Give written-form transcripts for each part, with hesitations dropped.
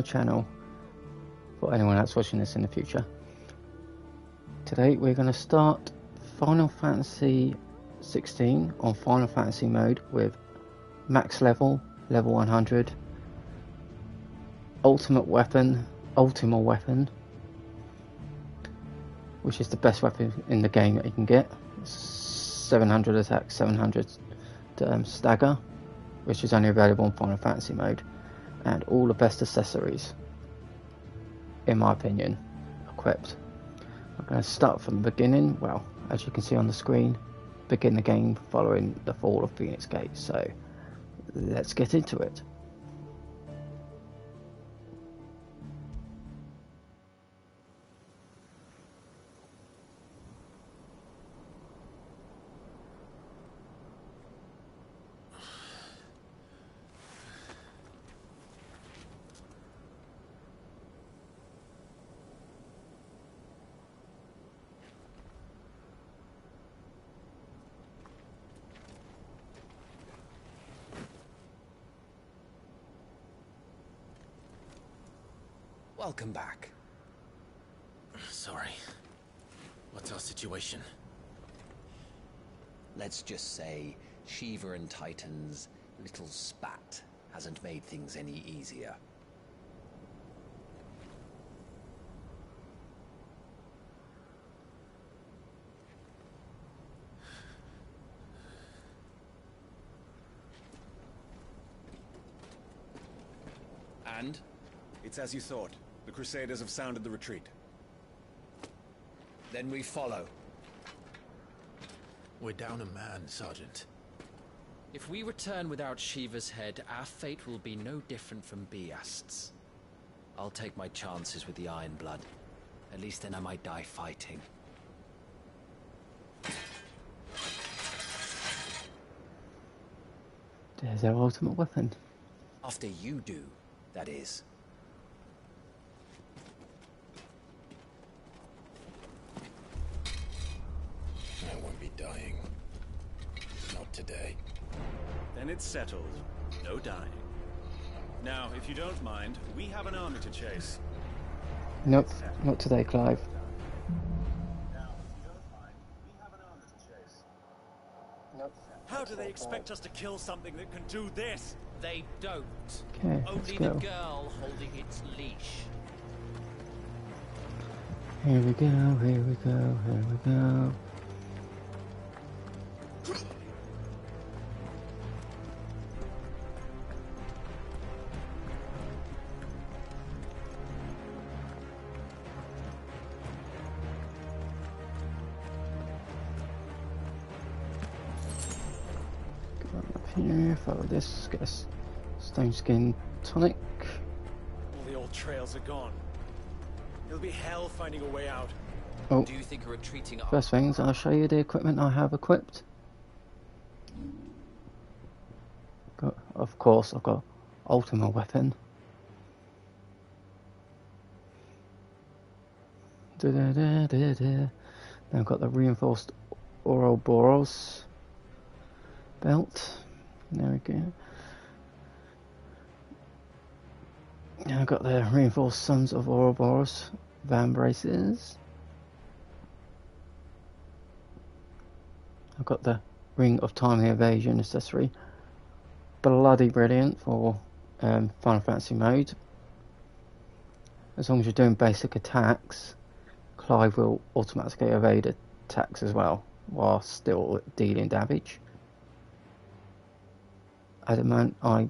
channel for anyone that's watching this in the future. Today we're going to start Final Fantasy 16 on Final Fantasy mode with max level 100, Ultima weapon, which is the best weapon in the game that you can get. 700 attack, 700 stagger, which is only available in Final Fantasy mode, and all the best accessories, in my opinion, equipped. I'm going to start from the beginning. Well, as you can see on the screen, begin the game following the fall of Phoenix Gate. So let's get into it. Welcome back. Sorry. What's our situation? Let's just say Shiva and Titan's little spat hasn't made things any easier. And? It's as you thought. The Crusaders have sounded the retreat. Then we follow. We're down a man, Sergeant. If we return without Shiva's head, our fate will be no different from Biast's. I'll take my chances with the Iron Blood. At least then I might die fighting. There's our ultimate weapon. After you do, that is. I won't be dying. Not today. Then it's settled. No dying. Now, if you don't mind, we have an army to chase. Nope, not today, Clive. Now, if you don't mind, we have an army to chase. Nope. How do they expect us to kill something that can do this? They don't. Okay, let's Only go. the girl holding its leash. Here we go, here we go, here we go. Go up here, follow this, get a stone skin tonic. All the old trails are gone. It'll be hell finding a way out. Oh, Do you think a retreating army... first things, I'll show you the equipment I have equipped. Of course, I've got Ultima weapon. Then I've got the reinforced Ouroboros belt. There we go. Now I've got the reinforced Sons of Ouroboros van braces. I've got the Ring of Timely Evasion accessory. Bloody brilliant for Final Fantasy mode. As long as you're doing basic attacks, Clive will automatically evade attacks as well, while still dealing damage. Adamantine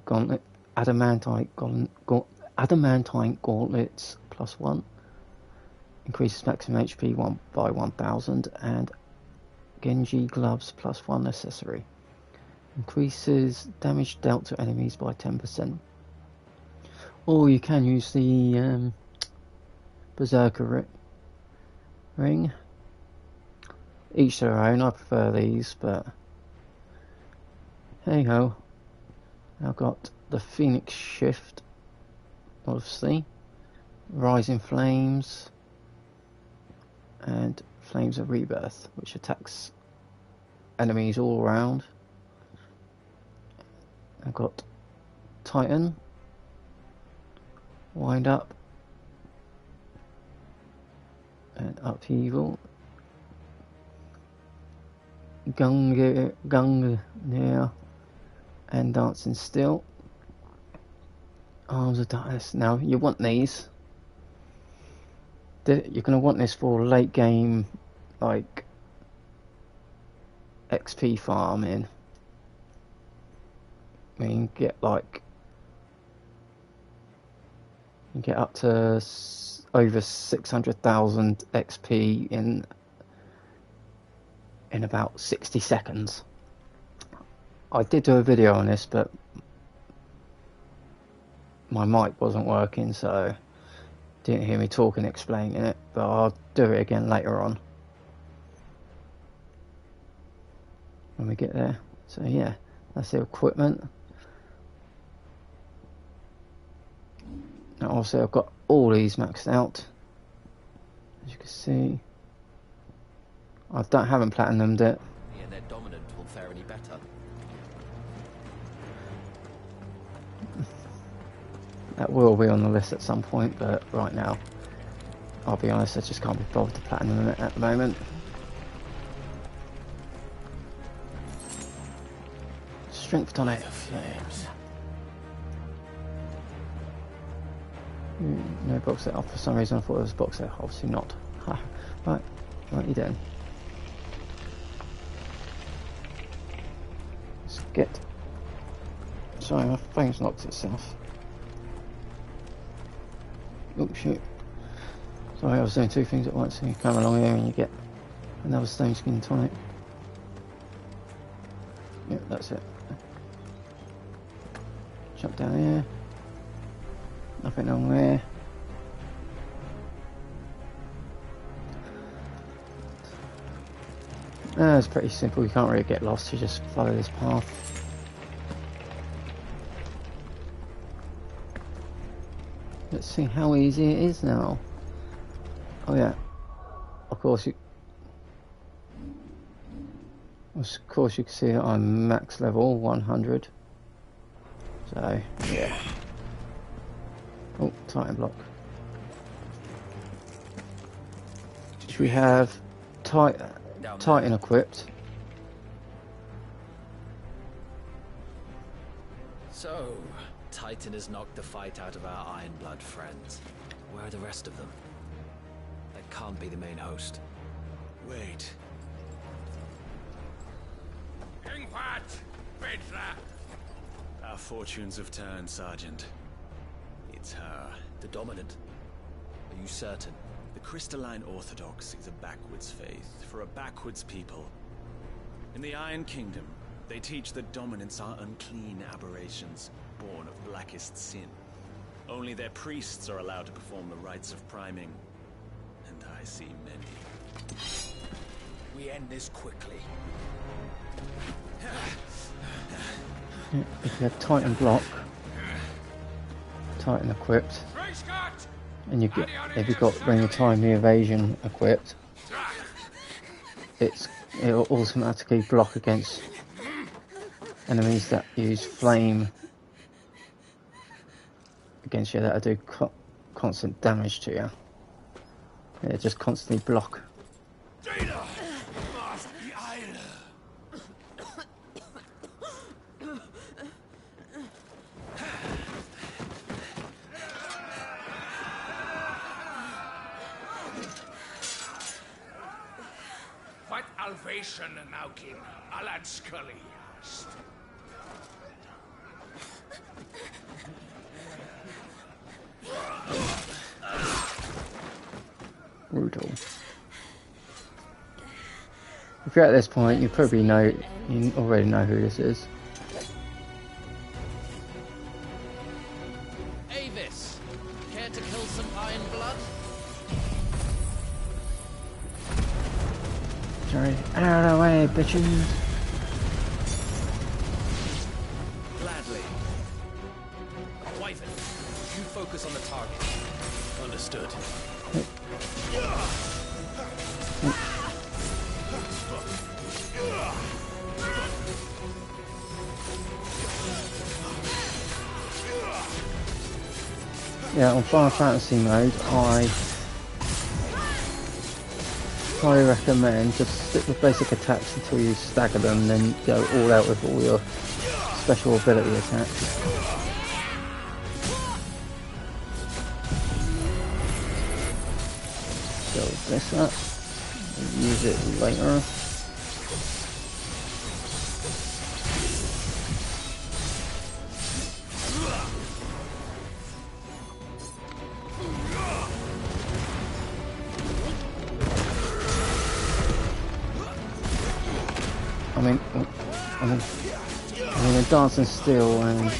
gauntlets +1. Increases maximum HP by 1000, and Genji gloves +1 accessory. Increases damage dealt to enemies by 10%. Or you can use the Berserker ring. Each their own. I prefer these, but hey ho. I've got the Phoenix Shift, obviously, Rising Flames, and Flames of Rebirth, which attacks enemies all around. I've got Titan, Wind up. And upheaval. Gung near. And dancing still. Arms of darkness. Now you want these. You're going to want this for late game, like XP farming. I mean, get like you get up to over 600,000 XP in about 60 seconds. I did do a video on this, but my mic wasn't working, so didn't hear me talking explaining it, but I'll do it again later on when we get there. So yeah, that's the equipment. Now also I've got all these maxed out, as you can see. I haven't platinumed it. Yeah, their dominant will fare any better. That will be on the list at some point, but right now, I'll be honest, I just can't be bothered to platinum it at the moment. Strength tonic. No box set off for some reason. I thought it was a box set. Obviously not. Right, what are you doing? Let's get. Sorry, my phone's locked itself. Oh shoot. Sorry, I was doing two things at once. You come along here and you get another stone skin tonic. Yep, that's it. Jump down here. Nothing on there. It's pretty simple. You can't really get lost. You just follow this path. Let's see how easy it is now. Oh yeah, of course you can see that I'm max level 100. So yeah. Oh, Titan block. Which we have Titan equipped. So, Titan has knocked the fight out of our Iron Blood friends. Where are the rest of them? That can't be the main host. Wait. Our fortunes have turned, Sergeant. It's her. The dominant? Are you certain? The Crystalline Orthodox is a backwards faith for a backwards people. In the Iron Kingdom, they teach that dominants are unclean aberrations, born of blackest sin. Only their priests are allowed to perform the rites of priming, and I see many. We end this quickly. If you have Titan block, Titan equipped, and you get, if you've got Ring of Time the Evasion equipped, it'll automatically block against enemies that use flame against you, that'll do constant damage to you. It'll just constantly block. Salvation now, King. Alad Scully. Brutal. If you're at this point, you already know who this is. Avis, care to kill some Iron Blood? Sorry, out of the way, bitches. Gladly. Wyvern, you focus on the target. Understood. yeah, on Final Fantasy mode, I highly recommend just stick with basic attacks until you stagger them, then go all out with all your special ability attacks. Build this up and use it later. I mean, dancing steel and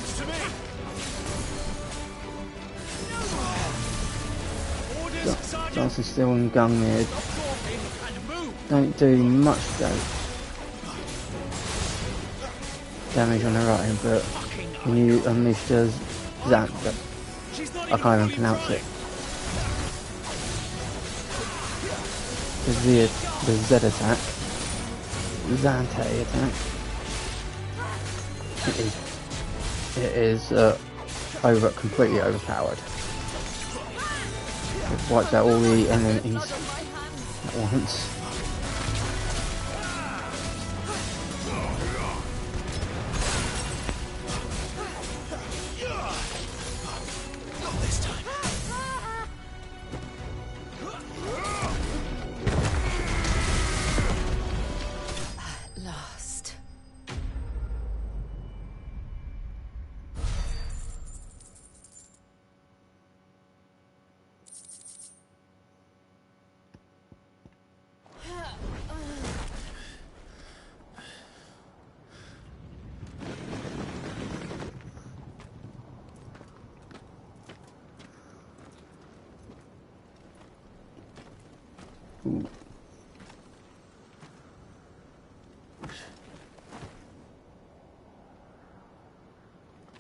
dancing steel and Gungnir don't do much damage on the right hand, but when you unleash the Zant, I can't even pronounce it. The Z attack, Zante attack. It is completely overpowered. It wipes out all the enemies at once.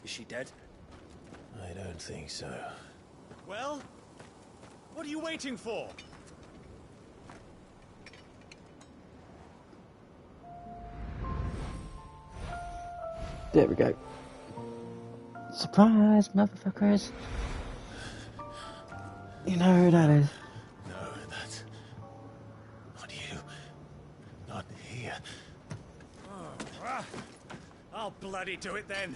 Is she dead? I don't think so. Well, what are you waiting for? There we go. Surprise, motherfuckers! You know who that is. No, that's not you. Not here. I'll bloody do it then.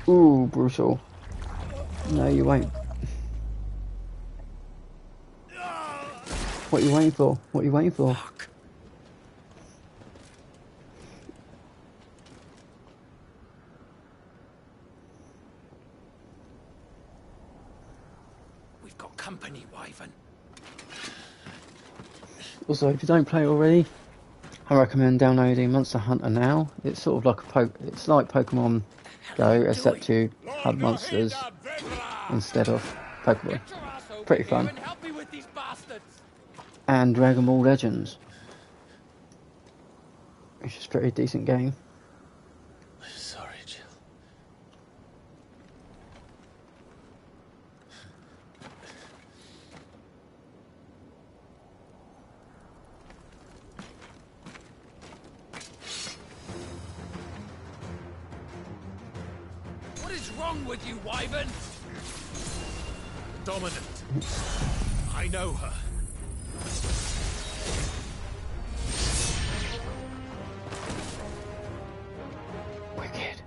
Ooh, brutal. No, you won't. What are you waiting for? What are you waiting for? Fuck. We've got company, Wyvern. Also, if you don't play already, I recommend downloading Monster Hunter now. It's sort of like it's like Pokemon Go, except you have monsters instead of Pokemon. Pretty fun. And Dragon Ball Legends, which is a pretty decent game. Sorry, Jill. What is wrong with you, Wyvern? Dominant. I know her. Wicked.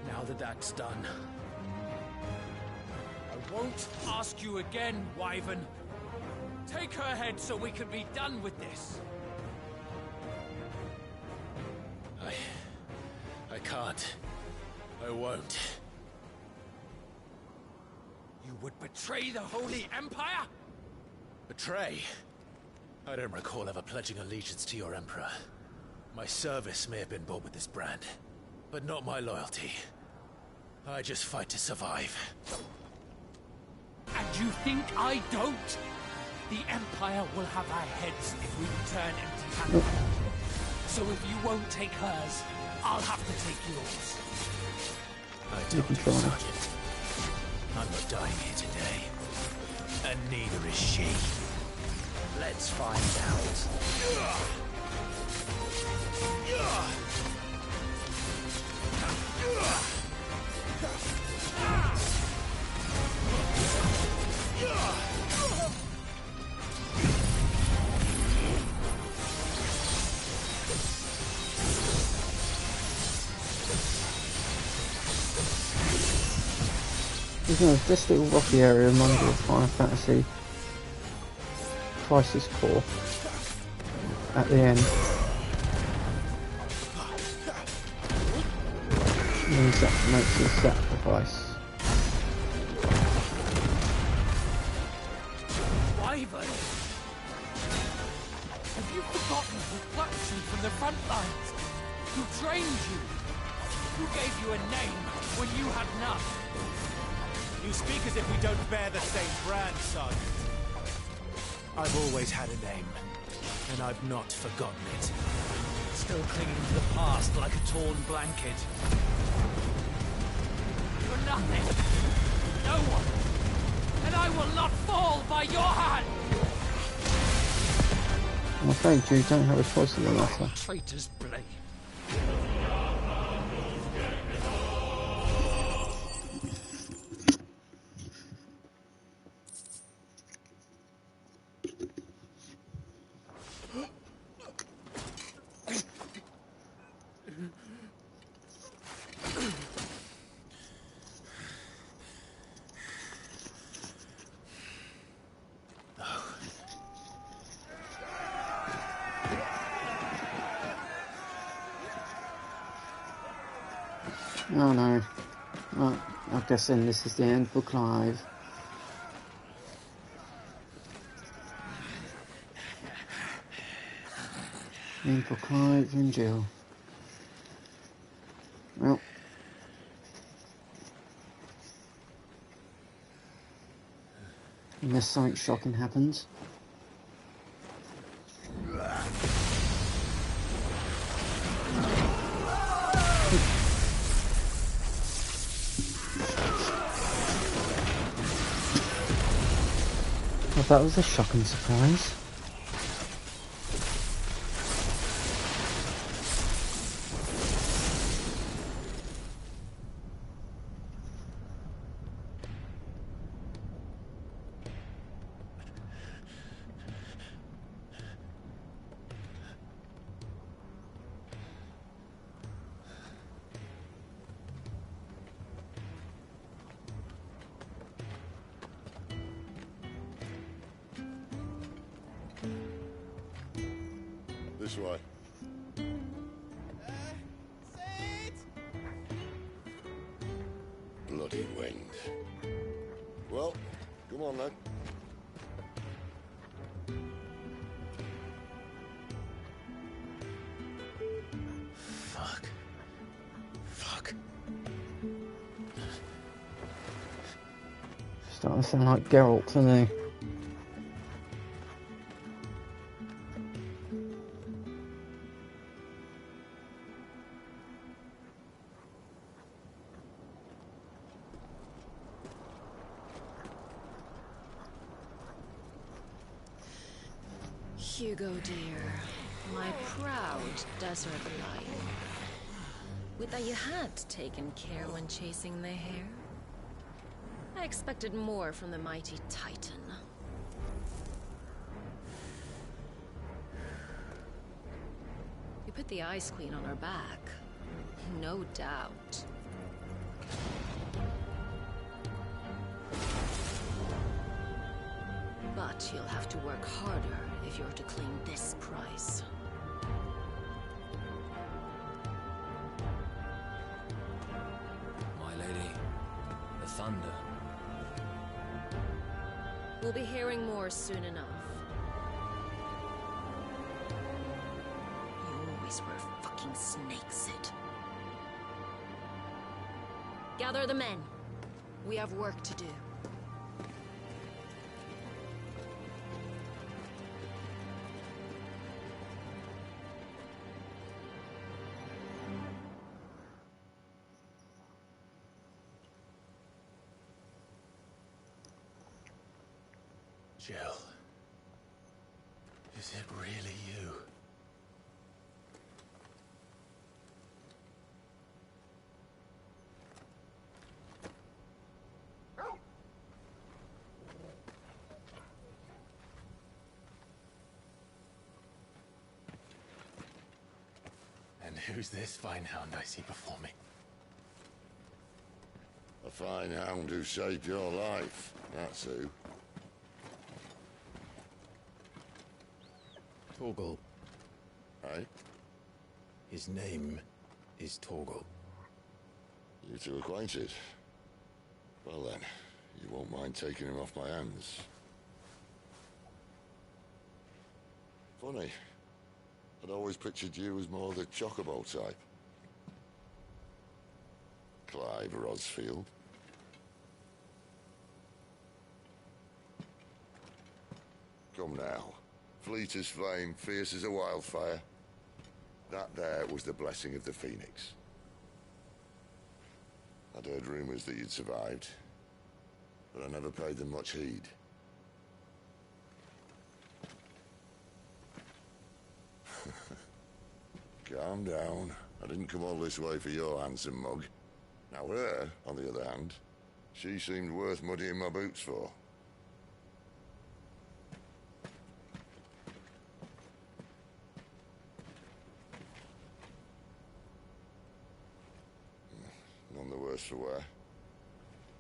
Now that that's done, I won't ask you again, Wyvern. Take her head so we can be done with this. I can't. I won't. You would betray the Holy Empire? Betray? I don't recall ever pledging allegiance to your Emperor. My service may have been bought with this brand, but not my loyalty. I just fight to survive. And you think I don't? The Empire will have our heads if we return empty-handed. So if you won't take hers, I'll have to take yours. I told you, Sergeant. I'm not dying here today. And neither is she. Let's find out. This little rocky area reminds me of Final Fantasy Crisis Core at the end. Means that makes his sacrifice. Wyvern! Have you forgotten who plucked you from the front lines? Who trained you? Who gave you a name when you had none? You speak as if we don't bear the same brand, son. I've always had a name, and I've not forgotten it. Still clinging to the past like a torn blanket. You're nothing. No one. And I will not fall by your hand. I'm afraid you don't have a choice in the matter. Traitor's blade. Oh no. Well, I guess then this is the end for Clive. End for Clive and Jill. Well. Unless something shocking happens. Well, that was a shocking surprise. This way. Bloody wind. Well, come on then. Fuck. Starting to sound like Geralt to me. Hugo, dear, my proud desert lion. Would that you had taken care when chasing the hare? I expected more from the mighty Titan. You put the Ice Queen on her back, no doubt. But you'll have to work harder if you're to claim this prize. My lady, the thunder. We'll be hearing more soon enough. You always were fucking snake, Sid. Gather the men. We have work to do. Jill. Is it really you? And who's this fine hound I see before me? A fine hound who saved your life. That's who. Torgal. Hey? His name is Torgal. You two acquainted? Well then, you won't mind taking him off my hands. Funny. I'd always pictured you as more the chocobo type. Clive Rosfield. Come now. Fleet as flame, fierce as a wildfire. That there was the blessing of the Phoenix. I'd heard rumors that you'd survived, but I never paid them much heed. Calm down. I didn't come all this way for your handsome mug. Now her, on the other hand, she seemed worth muddying my boots for. None the worse for wear.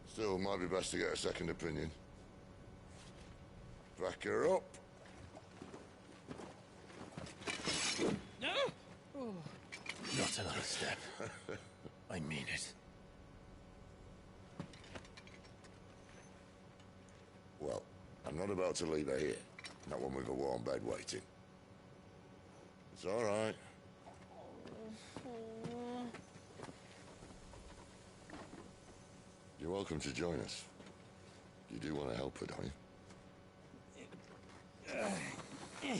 Still, might be best to get a second opinion. Back her up. Not another step. I mean it. Well, I'm not about to leave her here. Not one with a warm bed waiting. It's all right. You're welcome to join us. You do want to help her, don't you?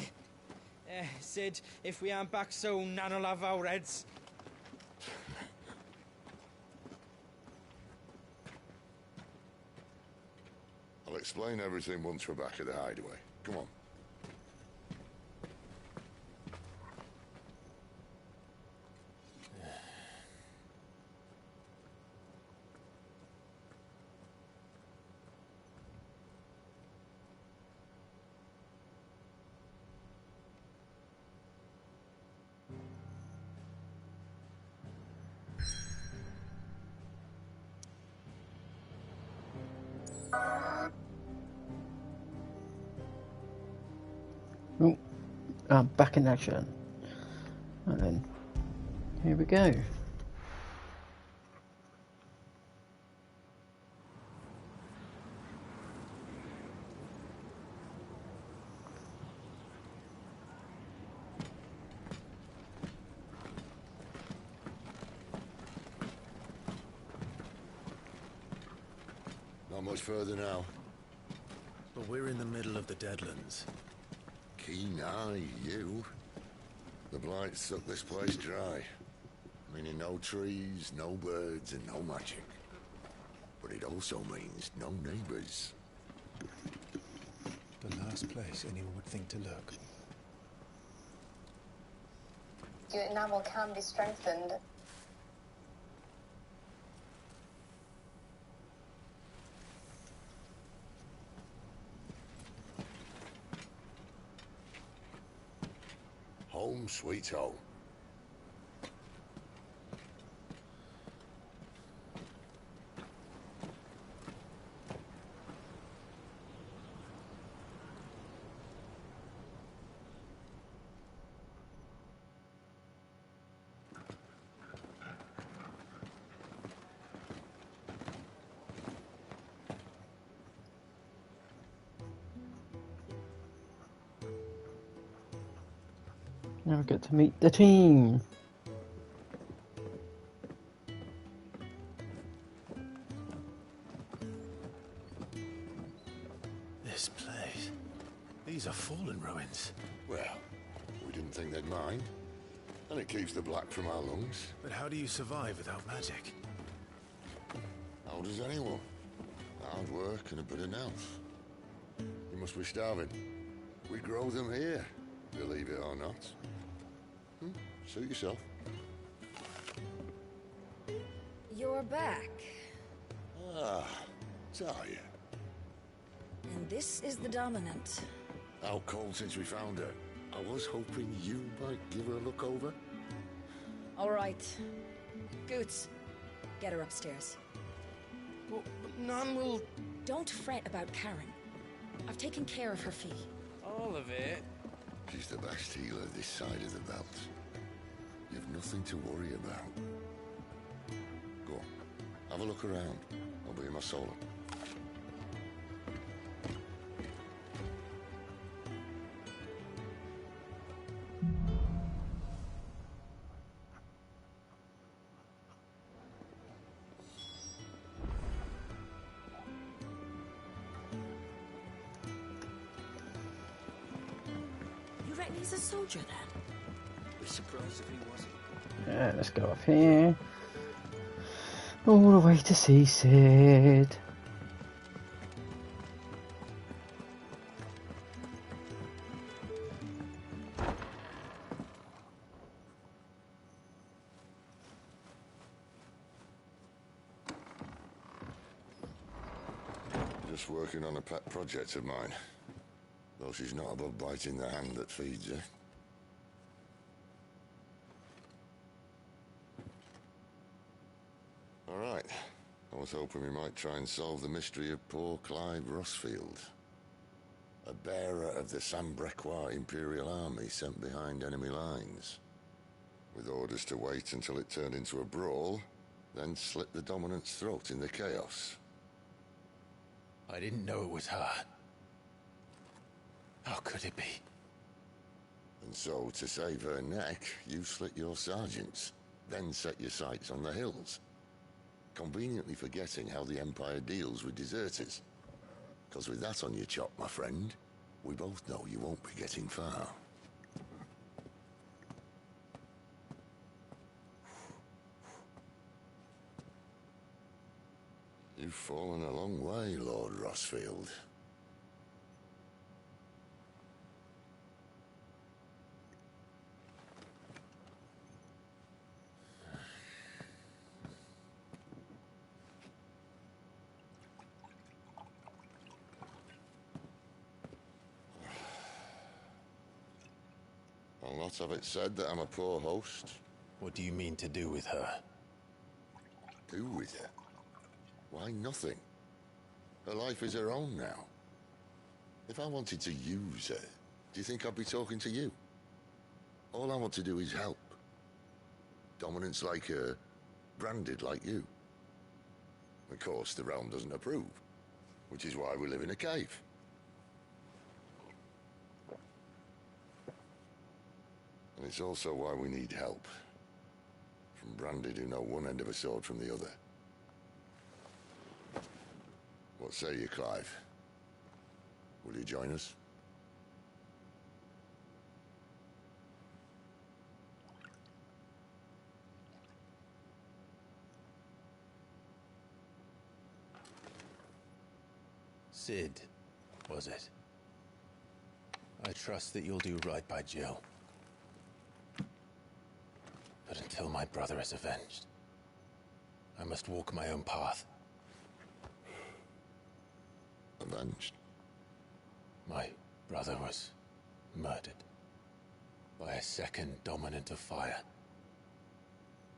Sid, if we aren't back soon, Nan'll have our heads. I'll explain everything once we're back at the hideaway. Come on. Oh, back in action. And then, here we go. Not much further now. But we're in the middle of the Deadlands. Keen eye, you. The blight sucked this place dry. Meaning no trees, no birds, and no magic. But it also means no neighbors. The last place anyone would think to look. Your enamel can be strengthened. Home sweet home. Now we get to meet the team. This place. These are fallen ruins. Well, we didn't think they'd mind. And it keeps the black from our lungs. But how do you survive without magic? How does anyone? Hard work and a bit of nous. You must be starving. We grow them here, believe it or not. Suit yourself. You're back. Ah, Talia. And this is the Dominant. How cold since we found her. I was hoping you might give her a look over. All right. Goots, get her upstairs. But none will... Don't fret about Karen. I've taken care of her fee. All of it? She's the best healer this side of the belt. You've nothing to worry about. Go on, have a look around. I'll be in my solo. You reckon he's a soldier then? Be surprised if he wasn't. Yeah, let's go up here. All the way to see Sid. Just working on a pet project of mine. Though she's not above biting the hand that feeds her. Alright. I was hoping we might try and solve the mystery of poor Clive Rossfield. A bearer of the Sambrequois Imperial Army sent behind enemy lines. With orders to wait until it turned into a brawl, then slit the Dominant's throat in the chaos. I didn't know it was her. How could it be? And so, to save her neck, you slit your sergeants, then set your sights on the hills. Conveniently forgetting how the Empire deals with deserters. Because with that on your chop, my friend, we both know you won't be getting far. You've fallen a long way, Lord Rossfield. I'll not have it said that I'm a poor host. What do you mean to do with her? Do with her? Why, nothing. Her life is her own now. If I wanted to use her, do you think I'd be talking to you? All I want to do is help. Dominants like her, branded like you. Of course, the realm doesn't approve, which is why we live in a cave. And it's also why we need help. From branded who know one end of a sword from the other. What say you, Clive? Will you join us? Sid, was it? I trust that you'll do right by Jill. But until my brother is avenged, I must walk my own path. Avenged? My brother was murdered by a second Dominant of Fire.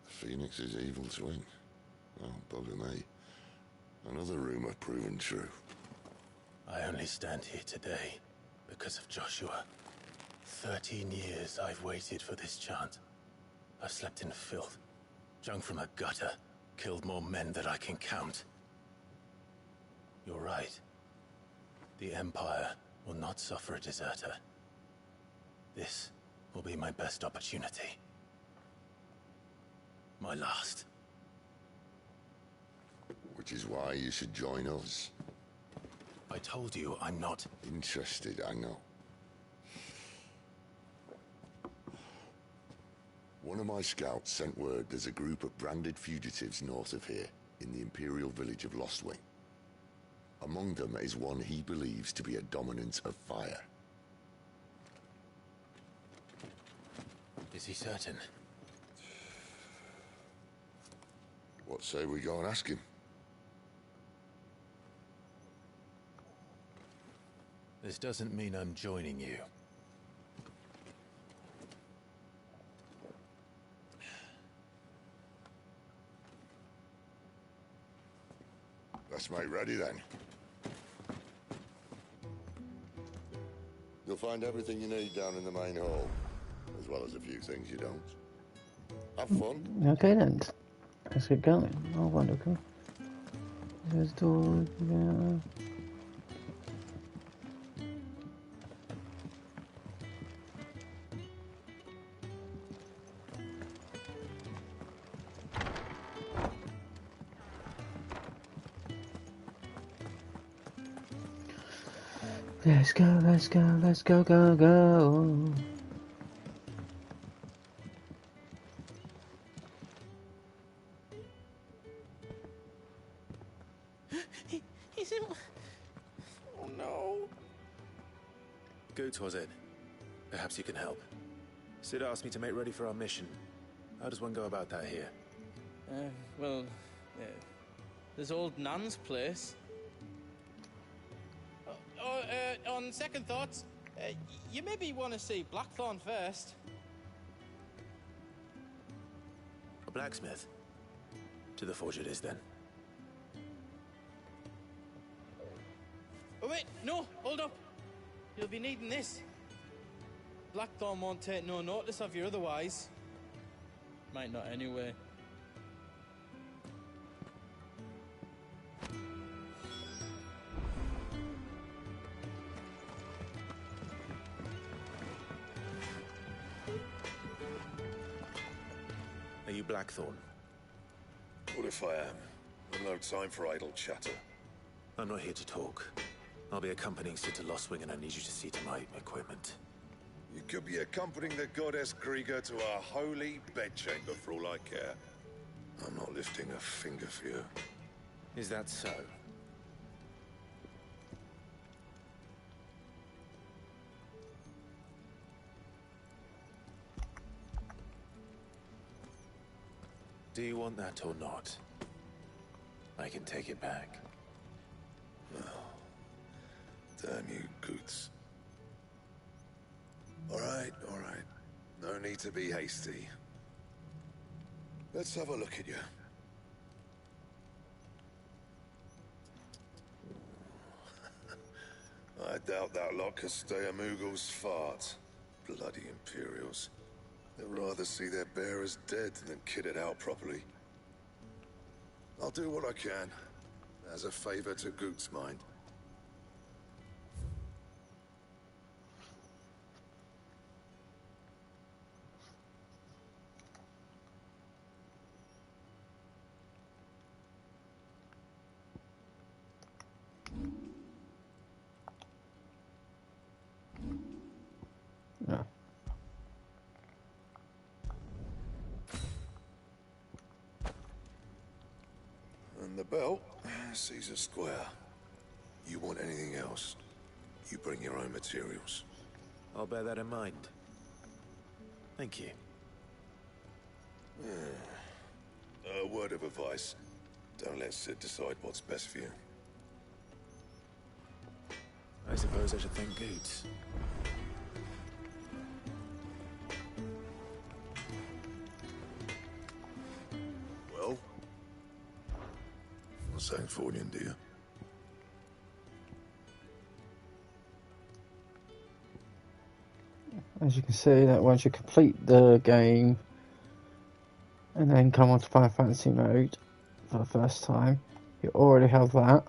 Phoenix's evil twin. Oh, bugger me. Another rumor proven true. I only stand here today because of Joshua. 13 years I've waited for this chance. I've slept in filth, drunk from a gutter, killed more men than I can count. You're right. The Empire will not suffer a deserter. This will be my best opportunity. My last. Which is why you should join us. I told you I'm not interested, I know. One of my scouts sent word there's a group of branded fugitives north of here, in the Imperial village of Lostwing. Among them is one he believes to be a Dominant of Fire. Is he certain? What say we go and ask him? This doesn't mean I'm joining you. Let's make ready then. You'll find everything you need down in the main hall, as well as a few things you don't. Have fun. Okay then, let's get going. Oh, wonderful. There's door. Yeah. Let's go, let's go, let's go, go, go. He's in... Oh no. Goots was it? Perhaps you can help. Sid asked me to make ready for our mission. How does one go about that here? Well, there's old Nan's place. On second thoughts, you maybe want to see Blackthorn first. A blacksmith? To the forge it is then. Oh wait, no, hold up. You'll be needing this. Blackthorn won't take no notice of you otherwise. Might not anyway. Are you Blackthorn? What if I am? I've no time for idle chatter. I'm not here to talk. I'll be accompanying Sid to Lost Wing, and I need you to see to my equipment. You could be accompanying the goddess Krieger to our holy bedchamber for all I care. I'm not lifting a finger for you. Is that so? Do you want that or not? I can take it back. Damn you, Goots. All right. No need to be hasty. Let's have a look at you. I doubt that lot could stay a Moogle's fart. Bloody Imperials. They'd rather see their bearers dead than kitted out properly. I'll do what I can, as a favor to Goot's mind. No. And the belt, Caesar Square. You want anything else, you bring your own materials. I'll bear that in mind. Thank you. A word of advice. Don't let Sid decide what's best for you. I suppose I should thank Goots. Well? Not saying fortune, do you? As you can see, that once you complete the game and then come onto Final Fantasy mode for the first time, you already have that.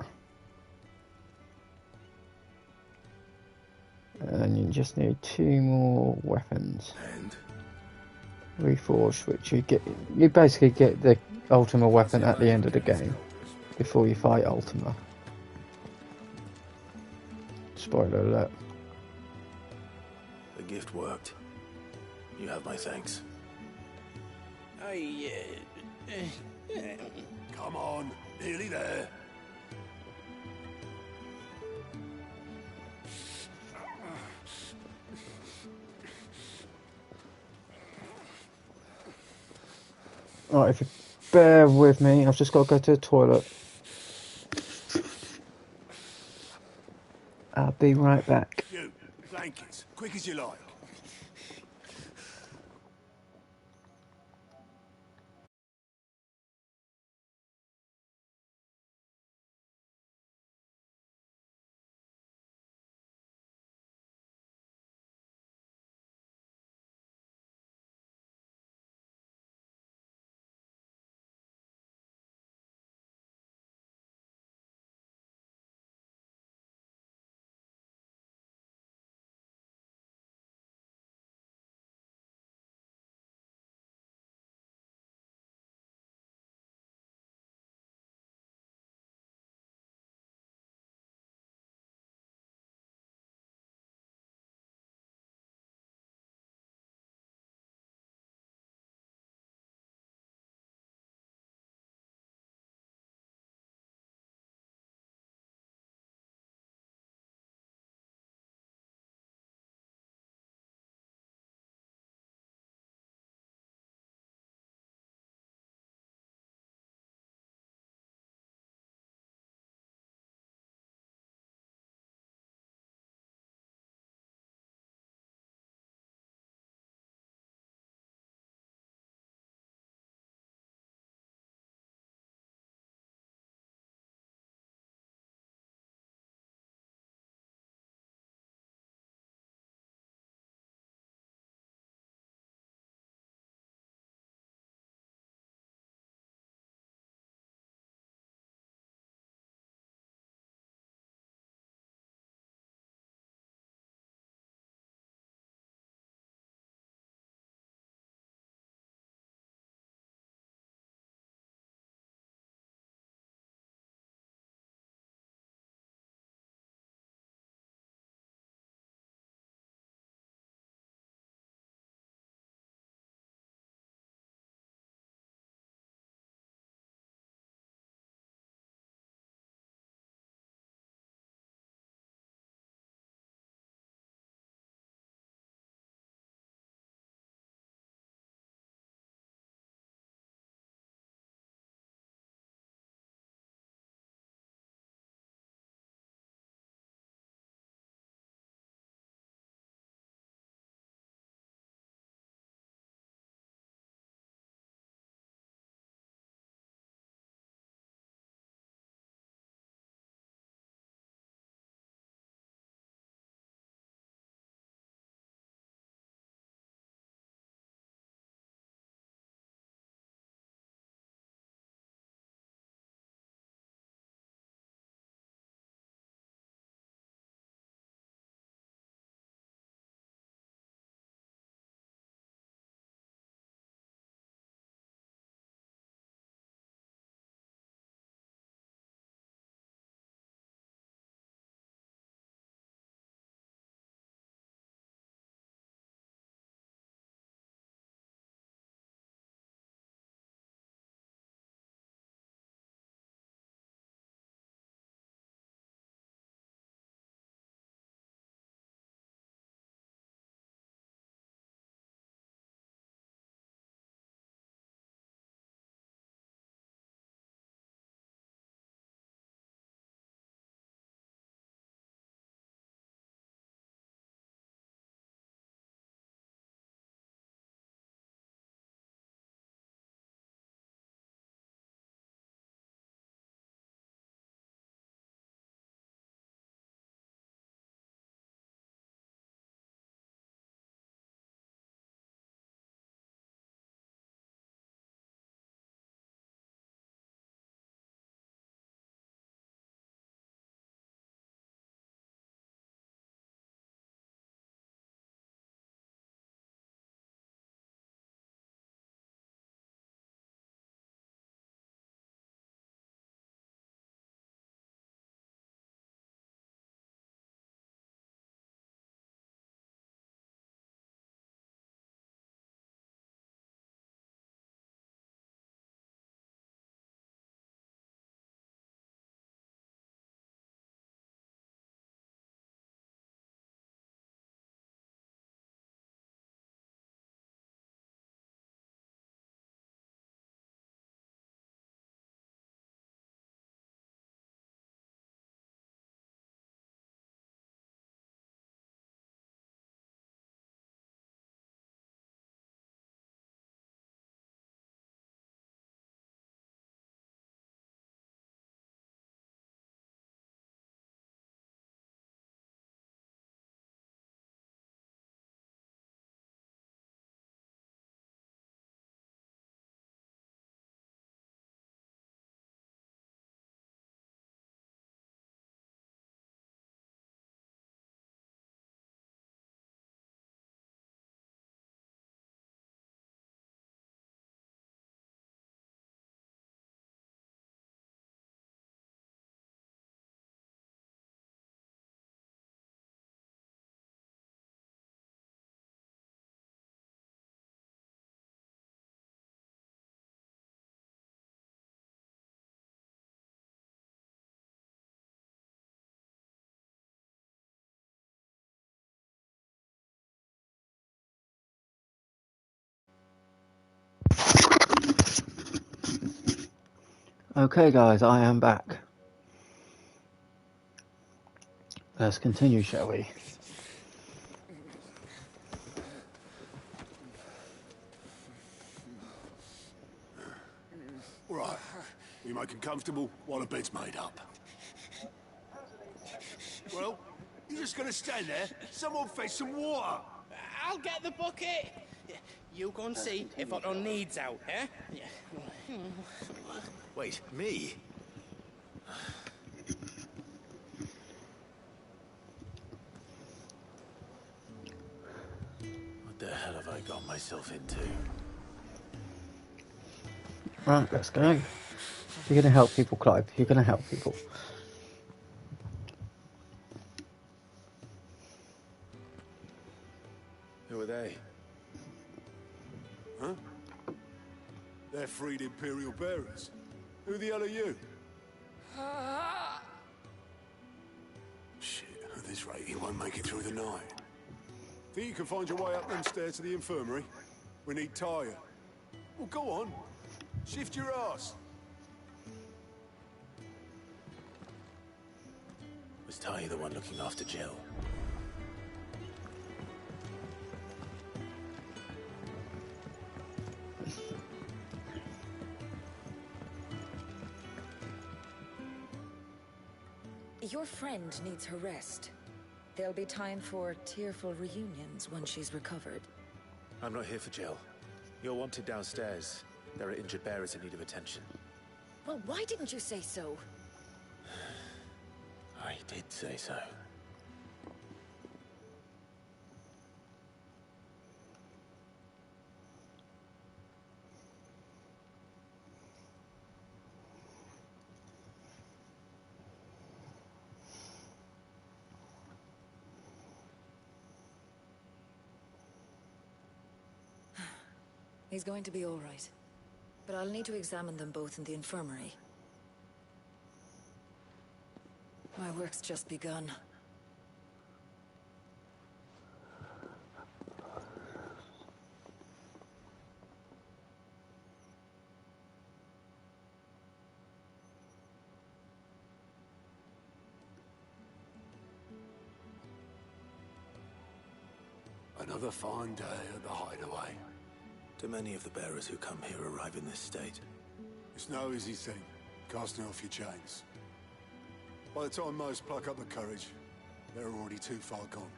And you just need 2 more weapons. And? Reforged, which you basically get the Ultima weapon at the end of the game before you fight Ultima. Spoiler alert. The gift worked. You have my thanks. Come on, nearly there. Alright, if you bear with me, I've just got to go to the toilet. I'll be right back. You, blankets, quick as you like. Okay, guys, I am back. Let's continue, shall we? Right. You make 'em comfortable while the bed's made up. Well, you just gonna stand there? Someone fetch some water. I'll get the bucket. You go and see if Otto needs out, eh? Wait, me? What the hell have I got myself into? Right, let's go. You're gonna help people, Clive. You're gonna help people. Who are they? Huh? They're freed Imperial bearers. Who the hell are you? Shit, at this rate he won't make it through the night. Think you can find your way up them stairs to the infirmary? We need Tyre. Well, go on. Shift your ass. Was Ty the one looking after Jill? Your friend needs her rest. There'll be time for tearful reunions once she's recovered. I'm not here for Jill. You're wanted downstairs. There are injured bearers in need of attention. Well, why didn't you say so? I did say so. He's going to be all right. But I'll need to examine them both in the infirmary. My work's just begun. Another fine day at the hideaway. Do many of the bearers who come here arrive in this state? It's no easy thing, casting off your chains. By the time most pluck up the courage, they're already too far gone.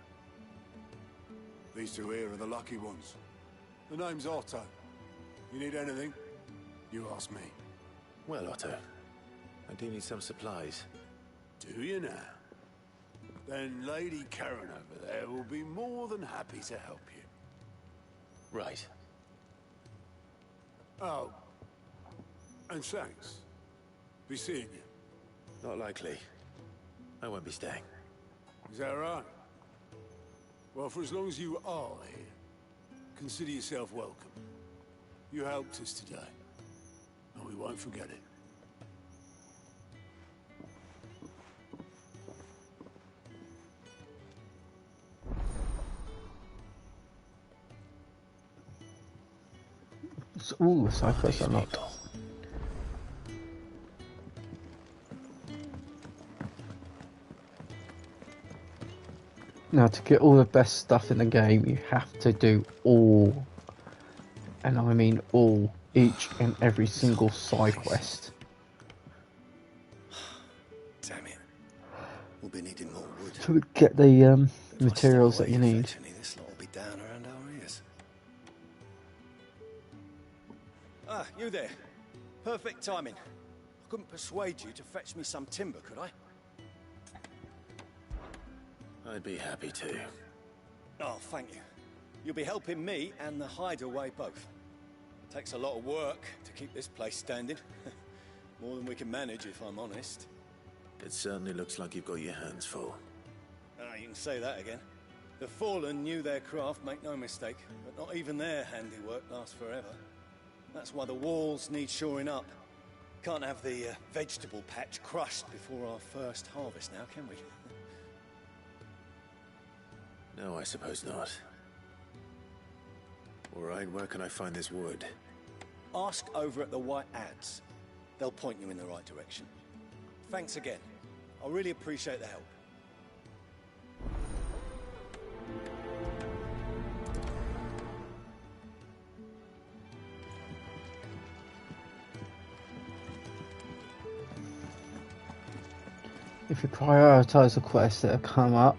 These two here are the lucky ones. The name's Otto. You need anything, you ask me. Well, Otto, I do need some supplies. Do you now? Then Lady Karen over there will be more than happy to help you. Right. Oh, and thanks. Be seeing you. Not likely. I won't be staying. Is that right? Well, for as long as you are here, consider yourself welcome. You helped us today, and we won't forget it. Ooh, side quest unlocked. Now, to get all the best stuff in the game, you have to do all, and I mean all, each and every single side quest. Damn it. We'll be needing more wood. To get the materials that you need. This lot will be down around our ears. Ah, you there. Perfect timing. I couldn't persuade you to fetch me some timber, could I? I'd be happy to. Oh, thank you. You'll be helping me and the hideaway both. It takes a lot of work to keep this place standing. More than we can manage, if I'm honest. It certainly looks like you've got your hands full. Ah, you can say that again. The Fallen knew their craft, make no mistake, but not even their handiwork lasts forever. That's why the walls need shoring up. Can't have the vegetable patch crushed before our first harvest now, can we? No, I suppose not. All right, where can I find this wood? Ask over at the White Ads. they'll point you in the right direction. Thanks again. I really appreciate the help. If you prioritise the quests that have come up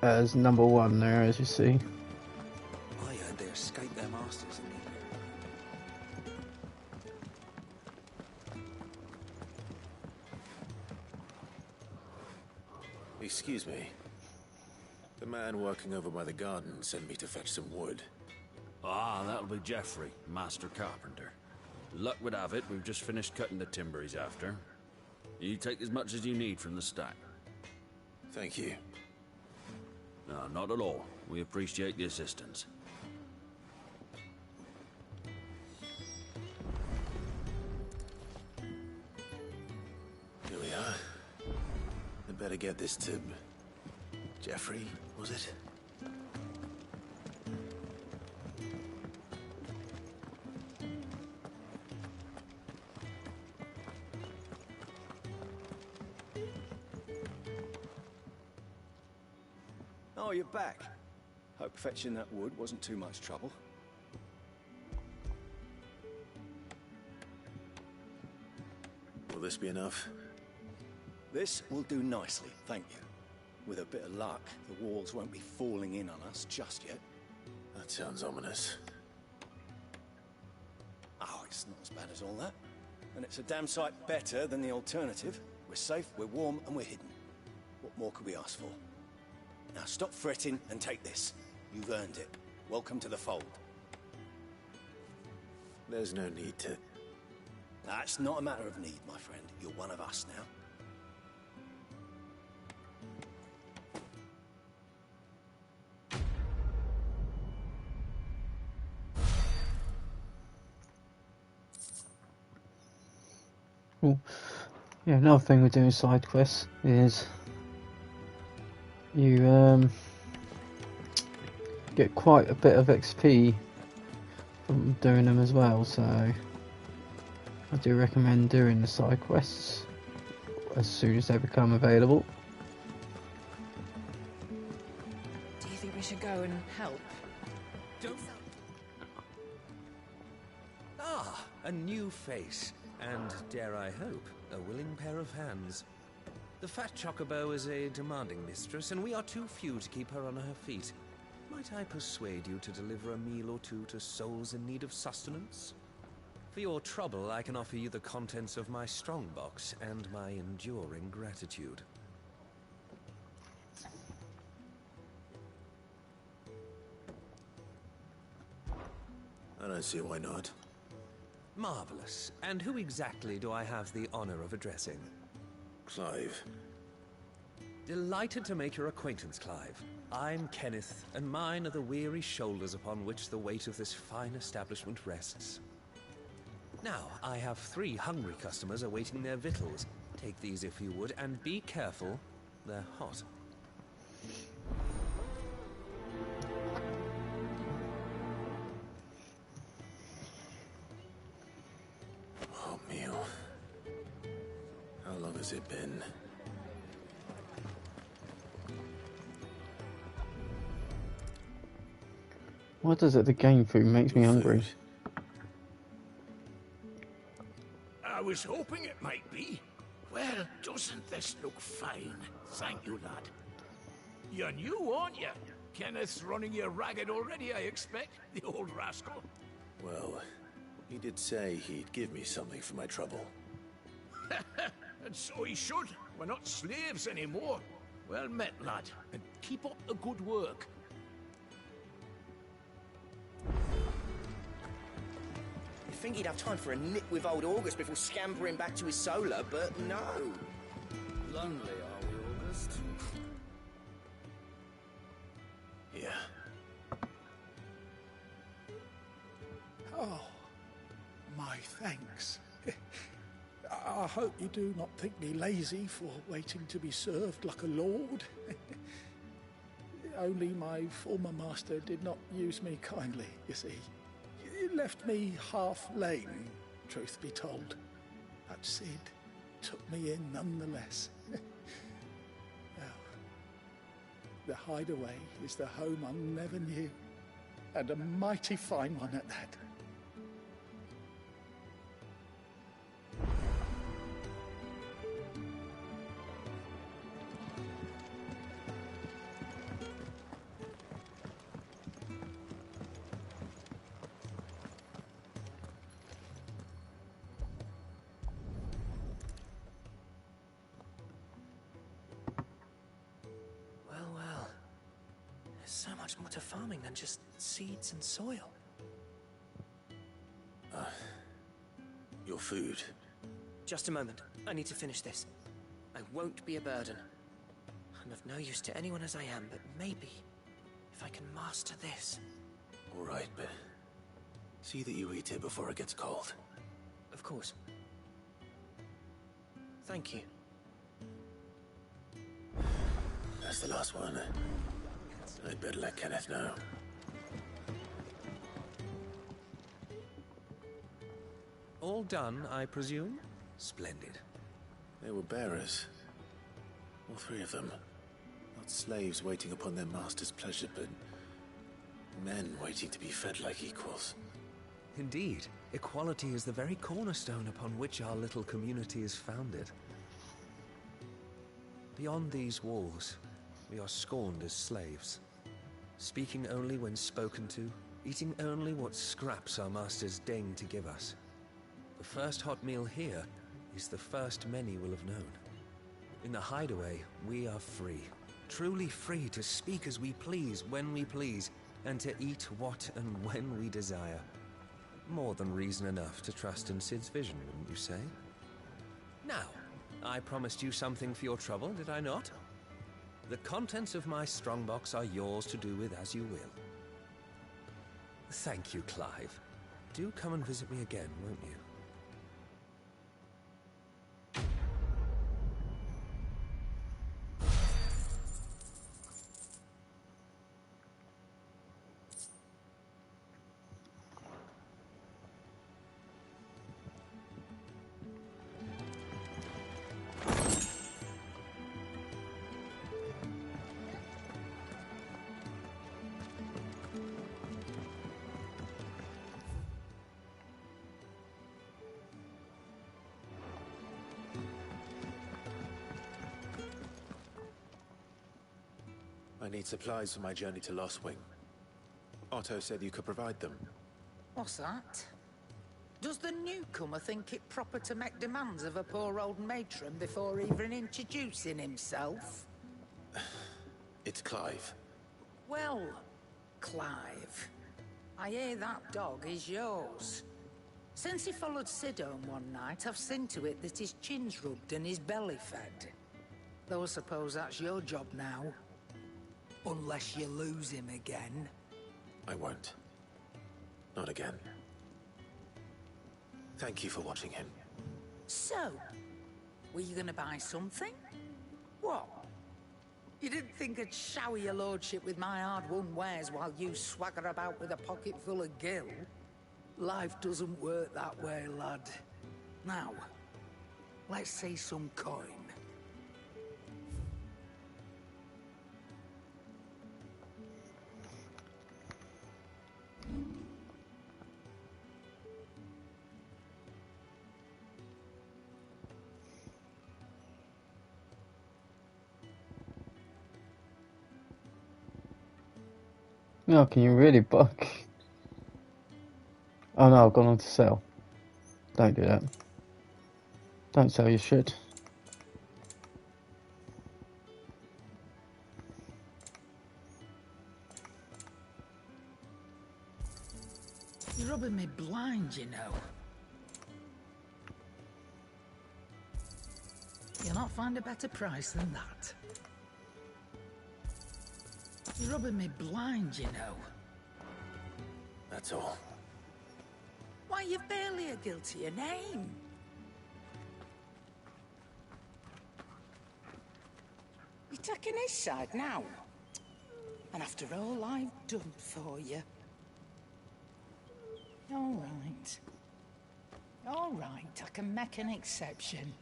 as number 1 there, as you see. I heard they escaped their masters in the Excuse me. The man working over by the garden sent me to fetch some wood. Ah, that'll be Geoffrey, master carpenter. Luck would have it, we've just finished cutting the timber he's after. You take as much as you need from the stack. Thank you. No, not at all. We appreciate the assistance. Here we are. I'd better get this to... Geoffrey, was it? Oh, you're back. Hope fetching that wood wasn't too much trouble. Will this be enough? This will do nicely, thank you. With a bit of luck, the walls won't be falling in on us just yet. That sounds ominous. Oh, it's not as bad as all that. And it's a damn sight better than the alternative. We're safe, we're warm, and we're hidden. What more could we ask for? Now stop fretting and take this. You've earned it. Welcome to the fold. There's no need to... That's not a matter of need, my friend. You're one of us now. Cool. Yeah, another thing with doing side quests is you get quite a bit of XP from doing them as well, so I do recommend doing the side quests as soon as they become available. Do you think we should go and help? Don't... Ah, a new face. And, dare I hope, a willing pair of hands. The fat chocobo is a demanding mistress, and we are too few to keep her on her feet. Might I persuade you to deliver a meal or two to souls in need of sustenance? For your trouble, I can offer you the contents of my strongbox and my enduring gratitude. I don't see why not. Marvelous. And who exactly do I have the honor of addressing? Clive. Delighted to make your acquaintance, Clive. I'm Kenneth, and mine are the weary shoulders upon which the weight of this fine establishment rests. Now, I have 3 hungry customers awaiting their victuals. Take these if you would, and be careful, they're hot. Hot meal. How long has it been? What does it? The game food makes me hungry. I was hoping it might be. Well, doesn't this look fine? Thank you, lad. You're new, aren't you? Kenneth's running you ragged already, I expect, the old rascal. Well, he did say he'd give me something for my trouble. And so he should. We're not slaves anymore. Well met, lad, and keep up the good work. You'd think he'd have time for a nip with old August before scampering back to his solar, but no. Lonely, are we, August? Yeah. Oh, my thanks. I hope you do not think me lazy for waiting to be served like a lord. Only my former master did not use me kindly, you see. He left me half lame truth be told. But Sid took me in nonetheless. Well, the hideaway is the home I never knew, and a mighty fine one at that. Well. There's so much more to farming than just seeds and soil. Your food. Just a moment. I need to finish this. I won't be a burden. I'm of no use to anyone as I am, but maybe if I can master this. All right, but see that you eat it before it gets cold. Of course. Thank you. That's the last one. I'd better let Kenneth know. All done, I presume? Splendid. They were bearers. All three of them. Not slaves waiting upon their master's pleasure, but men waiting to be fed like equals. Indeed. Equality is the very cornerstone upon which our little community is founded. Beyond these walls, we are scorned as slaves. Speaking only when spoken to, eating only what scraps our masters deign to give us. The first hot meal here is the first many will have known. In the hideaway, we are free. Truly free to speak as we please, when we please, and to eat what and when we desire. More than reason enough to trust in Sid's vision, wouldn't you say? Now, I promised you something for your trouble, did I not? The contents of my strongbox are yours to do with as you will. Thank you, Clive. Do come and visit me again, won't you? I need supplies for my journey to Lost Wing. Otto said you could provide them. What's that? Does the newcomer think it proper to make demands of a poor old matron before even introducing himself? It's Clive. Well, Clive, I hear that dog is yours. Since he followed Sid home one night, I've seen to it that his chin's rubbed and his belly fed. Though I suppose that's your job now. Unless you lose him again. I won't. Not again. Thank you for watching him. So, were you gonna buy something? What? You didn't think I'd shower your lordship with my hard-won wares while you swagger about with a pocket full of gil? Life doesn't work that way, lad. Now, let's see some coin. No, can you really book? Oh no, I've gone on to sell. Don't do that. Don't sell your shit. You're rubbing me blind, you know. You'll not find a better price than that. You're rubbing me blind, you know. That's all. Why, you've barely a gil to your name. You're taking his side now. And after all I've done for you. All right. All right, I can make an exception.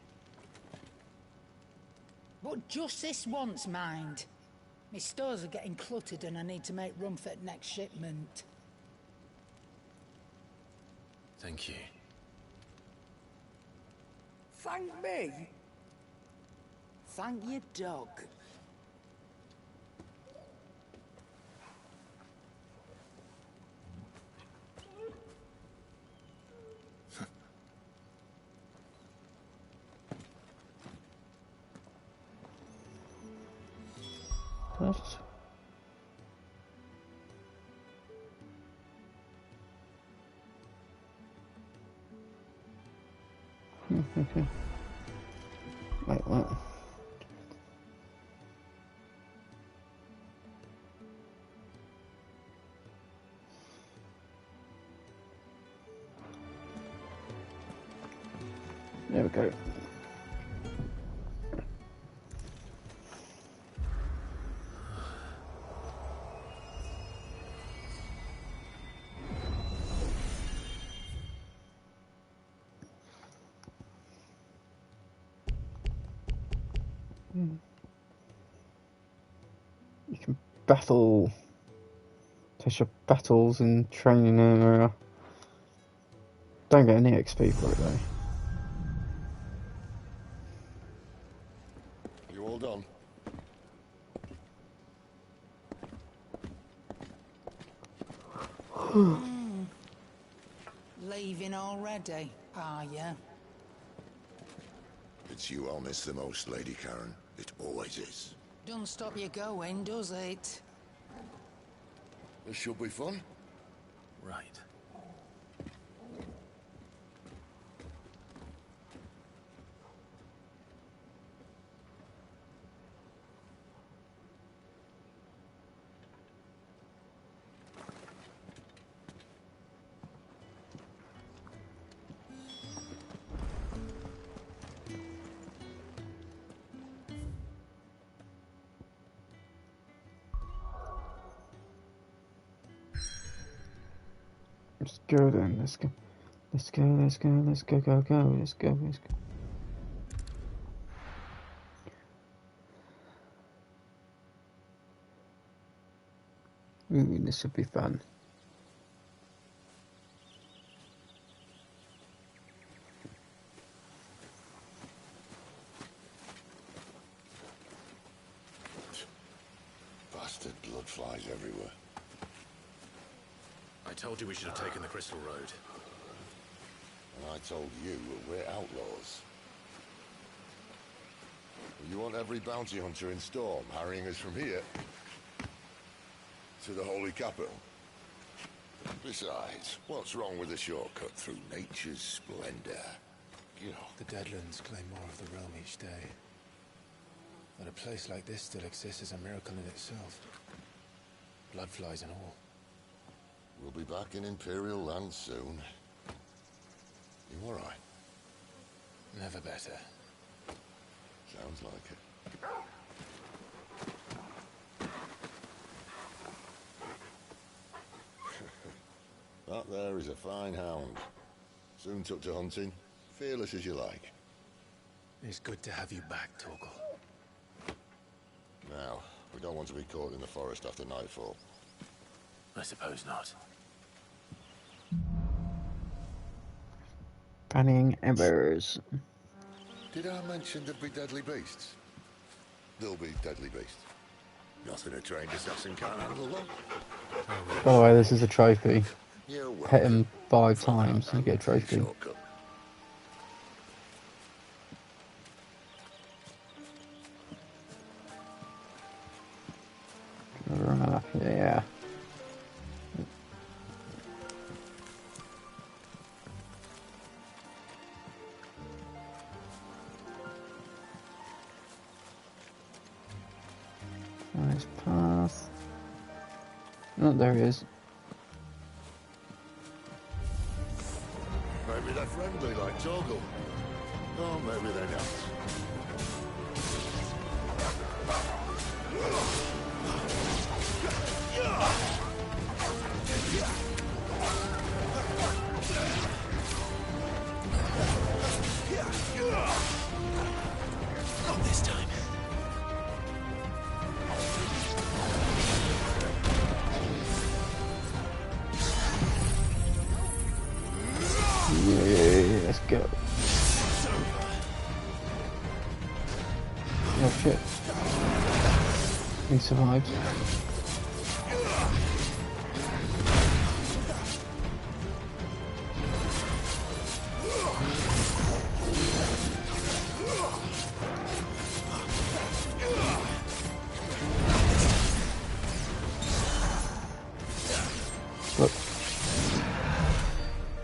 But just this once, mind. My stores are getting cluttered and I need to make room for the next shipment. Thank you. Thank me? Thank your dog. What? Okay. Wait, what? There we go. You can battle, test your battles and training area. Don't get any XP for it though. You all done? Leaving already, are ya? It's you I'll miss the most, Lady Karen. It always is. Don't stop you going, does it? This should be fun. Right. Let's go then, let's go. Let's go, let's go, let's go, go, go, let's go, let's go. Ooh, this should be fun. Bastard blood flies everywhere. I told you we should have taken the Crystal Road. And I told you we're outlaws. You want every bounty hunter in Storm harrying us from here to the Holy Capital? Besides, what's wrong with a shortcut through nature's splendor? You know. The Deadlands claim more of the realm each day. That a place like this still exists is a miracle in itself. Bloodflies and all. We'll be back in Imperial land soon. You all right? Never better. Sounds like it. That there is a fine hound. Soon took to hunting. Fearless as you like. It's good to have you back, Torgal. Now, we don't want to be caught in the forest after nightfall. I suppose not. Banning embers. Did I mention there'd be deadly beasts? There'll be deadly beasts. Nothing a trained assassin can't handle, though. By the way, this is a trophy. You're welcome. Hit him 5 times and you get a trophy. Shortcut. Yeah. Nice path. Oh, there he is. Maybe they're friendly like Torgal. Oh, maybe they're not. Oh shit. He survived. Look.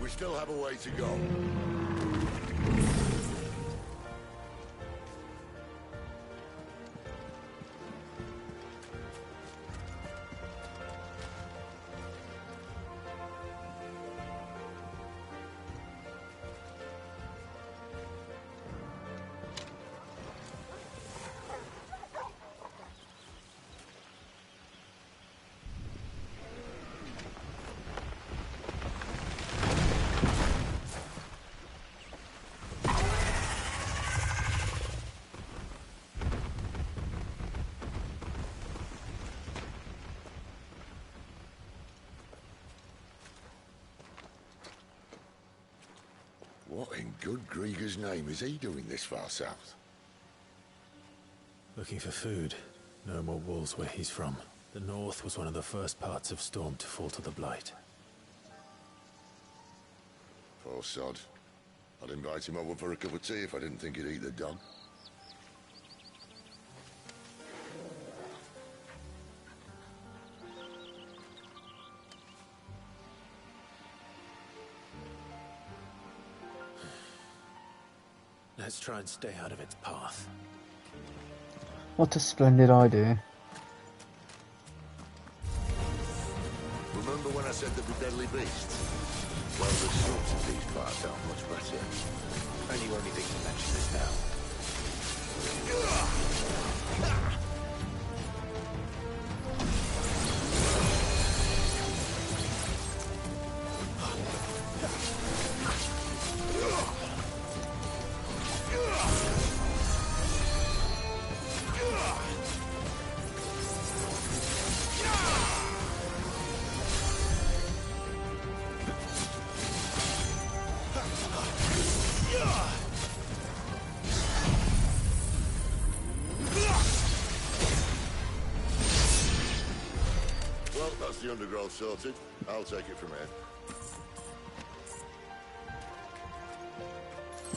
We still have a way to go. What in good Grieger's name is he doing this far south? Looking for food. No more wolves where he's from. The north was one of the first parts of Storm to fall to the Blight. Poor sod. I'd invite him over for a cup of tea if I didn't think he'd eat the dog. Let's try and stay out of its path. What a splendid idea. Remember when I said there'd be deadly beasts? Well, the sorts of these parts aren't much better. And you only think to mention this now. Well, that's the undergrowth sorted. I'll take it from here.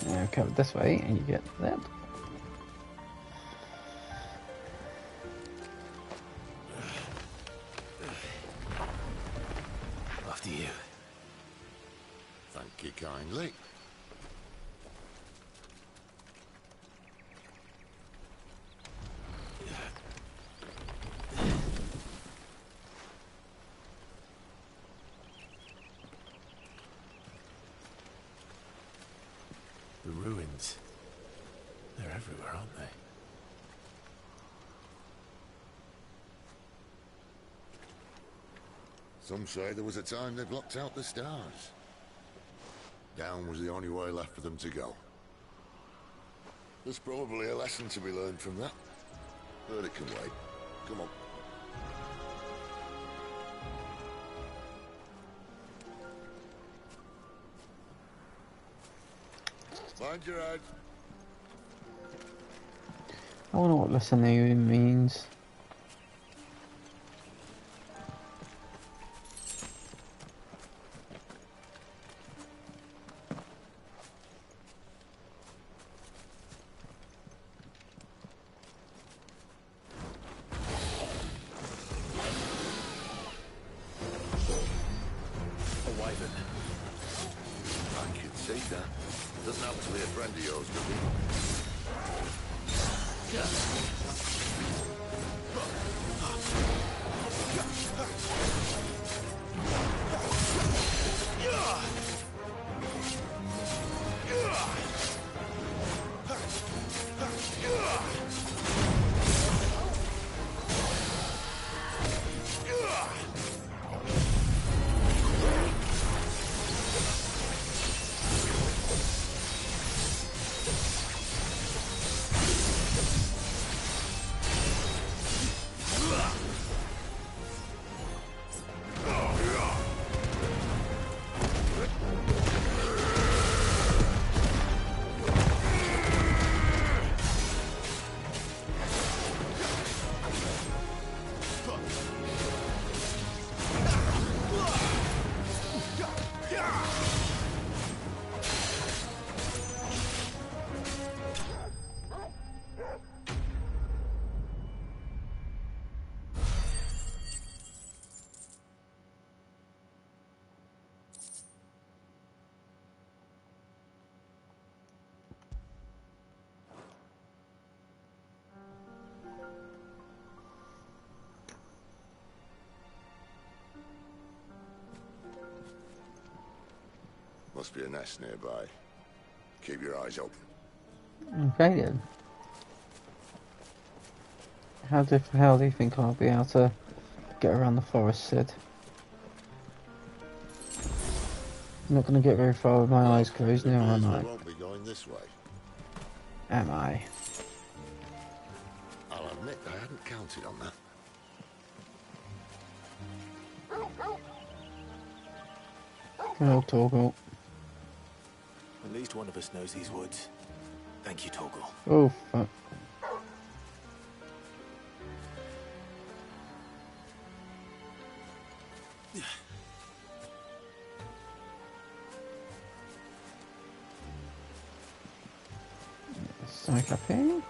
Yeah, come this way and you get that. After you. Thank you kindly. The ruins. They're everywhere, aren't they? Some say there was a time they blocked out the stars. Down was the only way left for them to go. There's probably a lesson to be learned from that. But it can wait. Come on. Mind your head. I wonder what lesson even means. Must be a nest nearby. Keep your eyes open. Okay then. How do you think I'll be able to get around the forest, Sid? I'm not going to get very far with my eyes closed now, am I? Won't be going this way. Am I? I'll admit I hadn't counted on that. Hello, Torgal. At least one of us knows these woods. Thank you, Torgal. Oh, fuck. Cyclopean?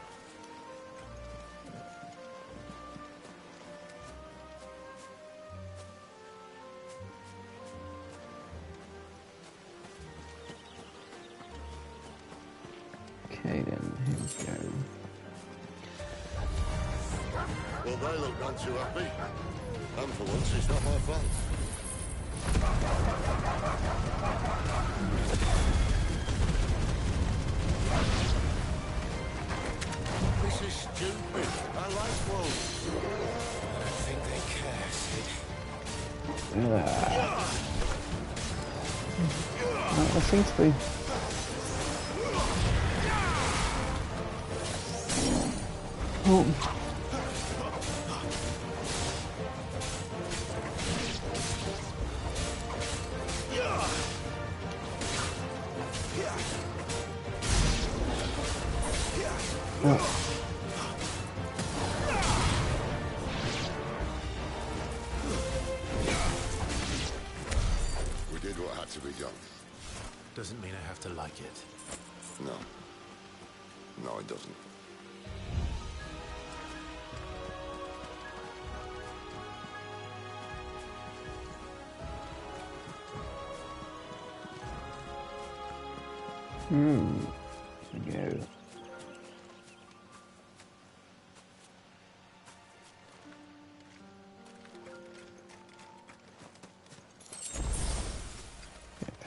Okay then, here we go. Well, they look none too happy. And for once, it's not my fault. This is stupid. I like wolves. I don't think they care, Sid. That seems to be... Oh. We did what had to be done. Doesn't mean I have to like it. No. No, it doesn't. There we go.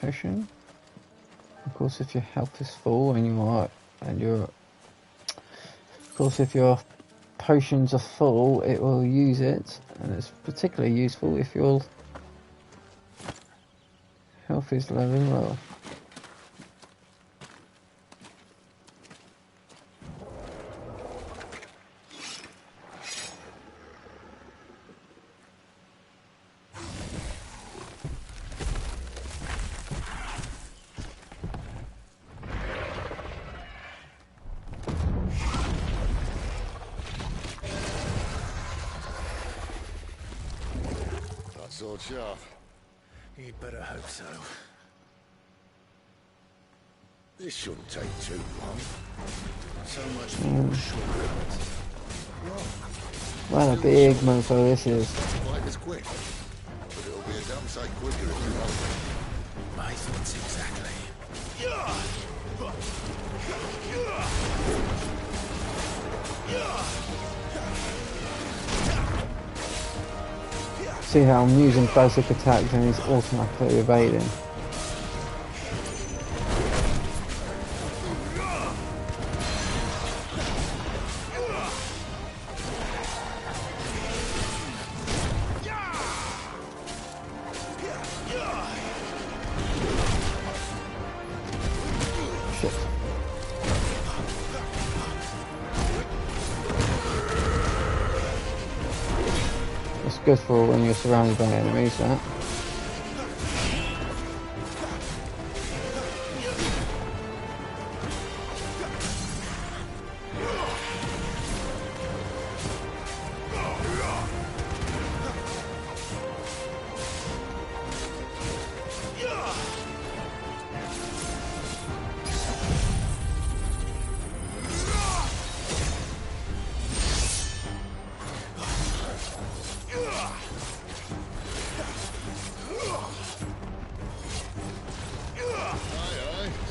Potion. Of course, if your health is full and of course, if your potions are full, it will use it, and it's particularly useful if your health is low as well. Sword sharp. You'd better hope so. This shouldn't take too long. So much for your shortcuts. What a big mofo this is. Quite as quick, but it'll be a damn sight quicker if you help me. My thoughts exactly. See how I'm using basic attacks and he's automatically evading. Shit. It's good for when you're surrounded by enemies, that.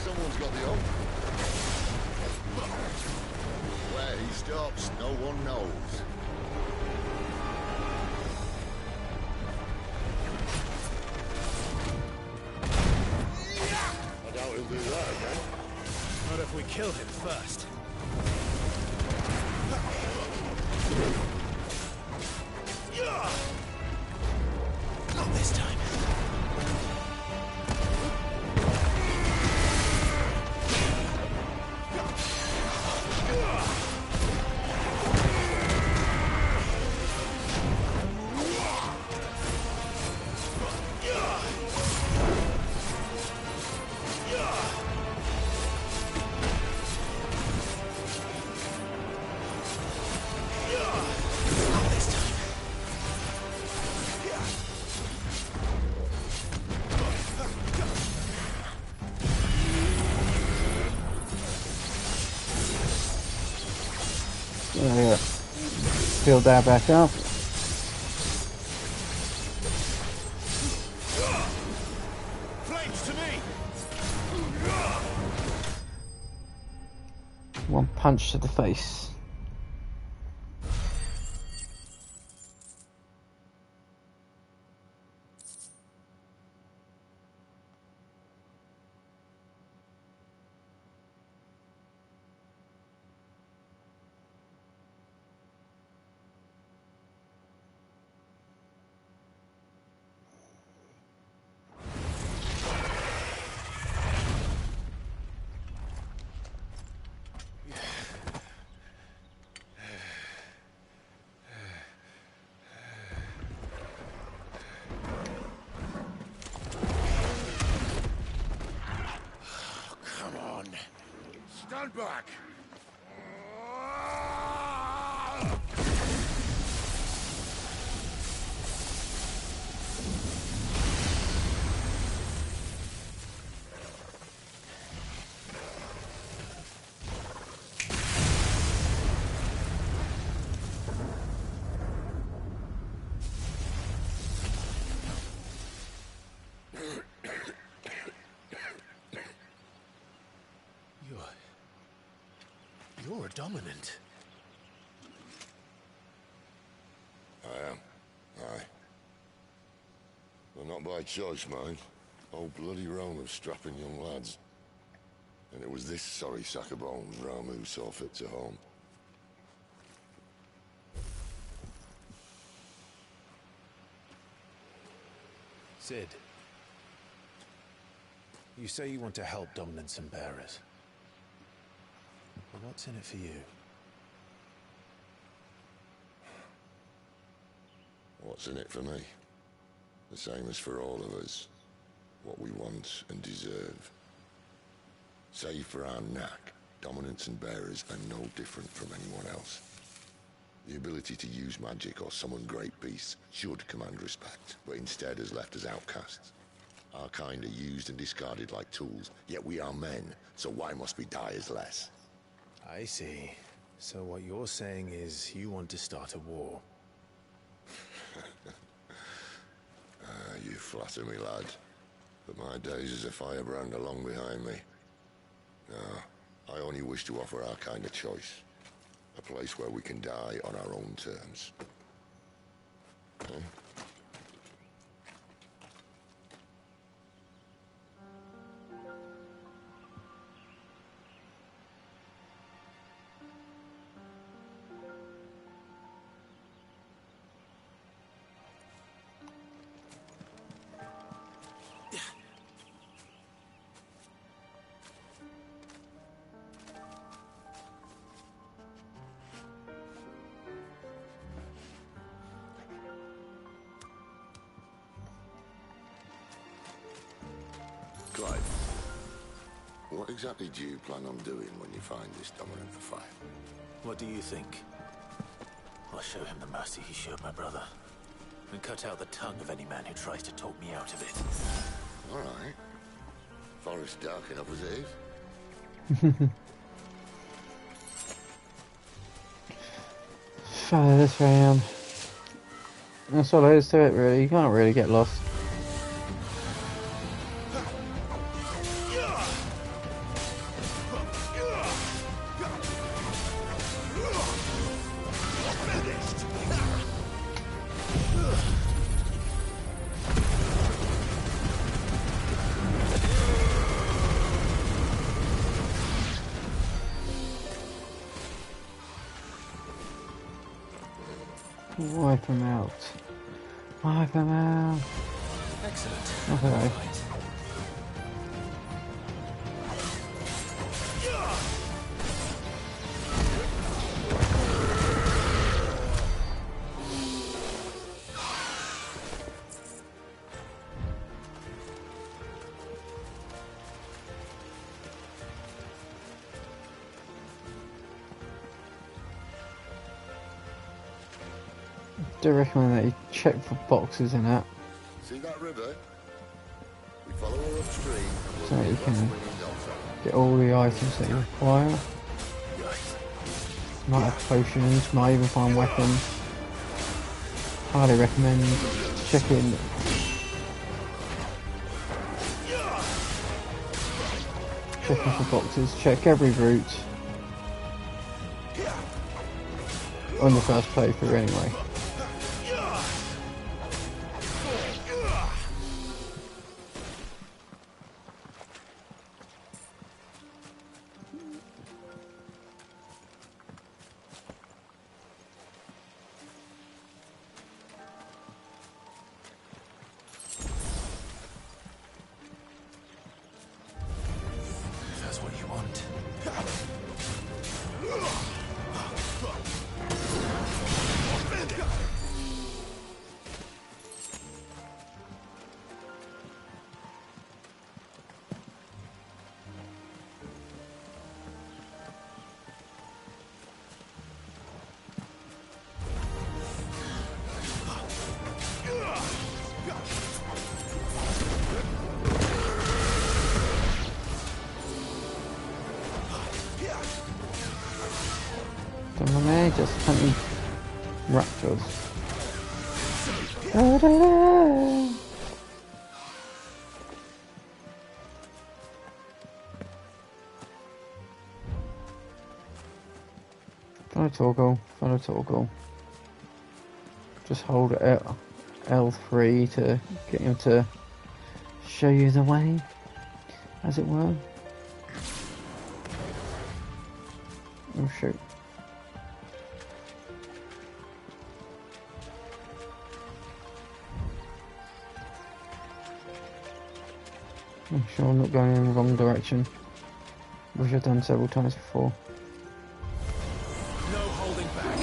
Someone's got the hope. Where he stops, no one knows. kill him first. Not this time. Yeah. Build that back up. Flames to me. One punch to the face. Stand back! You're dominant. I am. Aye. But not by choice, mind. Old bloody Rome of strapping young lads. And it was this sorry sack of bones Ramu saw fit to home. Sid, you say you want to help dominants and bearers. But what's in it for you? What's in it for me? The same as for all of us. What we want and deserve. Save for our knack, dominants and bearers are no different from anyone else. The ability to use magic or summon great beasts should command respect, but instead has left us outcasts. Our kind are used and discarded like tools, yet we are men, so why must we die as less? I see. So what you're saying is you want to start a war. You flatter me, lad. But my days as a firebrand are long behind me. No, I only wish to offer our kind of choice. A place where we can die on our own terms. Huh? Clive, what exactly do you plan on doing when you find this dominant for fire? What do you think? I'll show him the mercy he showed my brother. And cut out the tongue of any man who tries to talk me out of it. All right. Forest dark enough as it is. Follow this round. That's all there is to it, really. You can't really get lost. Wipe them out. Wipe them out. Excellent. Okay. Right. I do recommend that you check for boxes in that, See that river? We follow her upstream. so that you can get all the items that you require. Might have potions, might even find weapons. Highly recommend checking for boxes. Check every route on the first playthrough anyway. That's what you want. Just hunting raptors. Da, da, da. Follow toggle. Just hold L3 to get him to show you the way, as it were. Oh shoot. I'm sure I'm not going in the wrong direction, which I've done several times before. No holding back.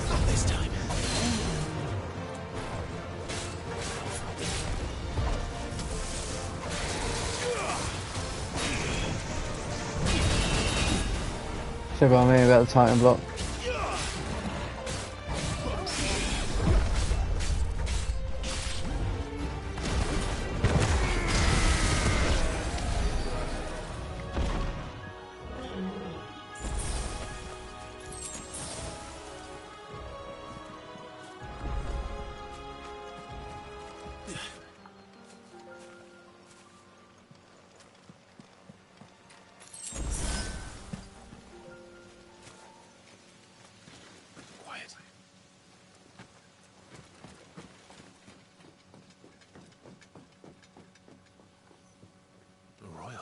Not this time. So what I mean about the Titan block.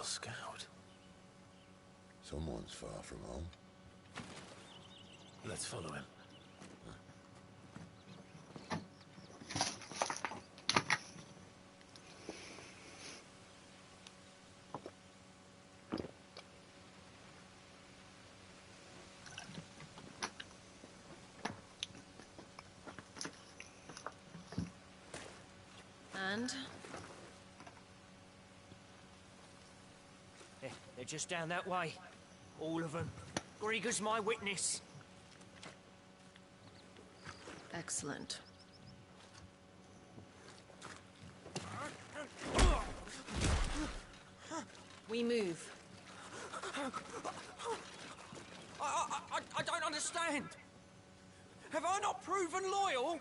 Scout. Someone's far from home. Let's follow him. And? They're just down that way. All of them. Grieger's my witness. Excellent. We move. I don't understand. Have I not proven loyal?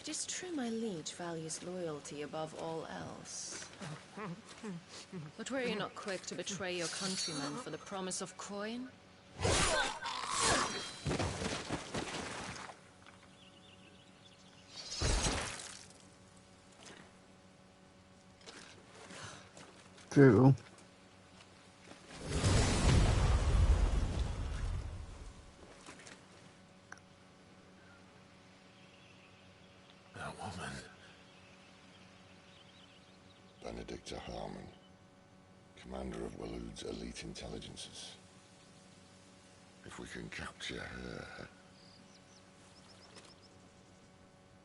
It is true my liege values loyalty above all else. But were you not quick to betray your countrymen for the promise of coin? True. That woman. Benedicta Harmon, commander of Waloed's elite intelligences. If we can capture her...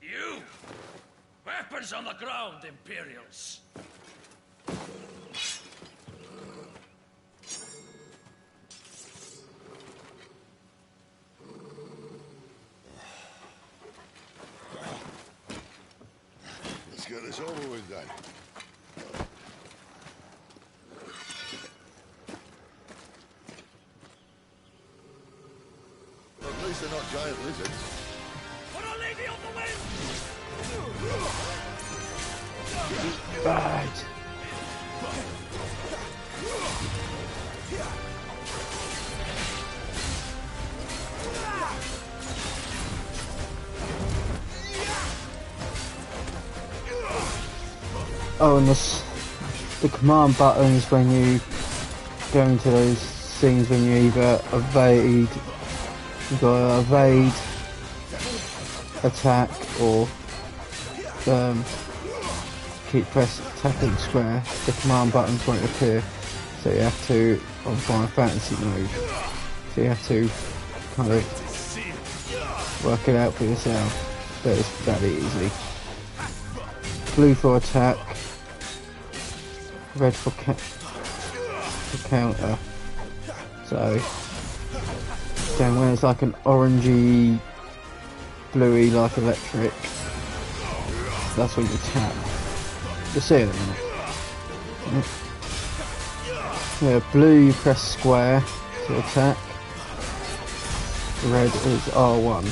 You! Weapons on the ground, Imperials! Let's get this over with then. Well, at least they're not giant lizards. For Our Lady of the Wind! Right. Oh, and the command buttons when you go into those scenes when you either evade, you've got to evade, attack, or keep tapping square. The command buttons won't appear, so you have to, on Final Fantasy mode, so you have to kind of work it out for yourself, but it's fairly easy. Blue for attack, red for counter. So then when it's like an orangey, bluey like electric, that's when you tap. You'll see it in a minute. Yeah, blue you press square to attack. Red is R1.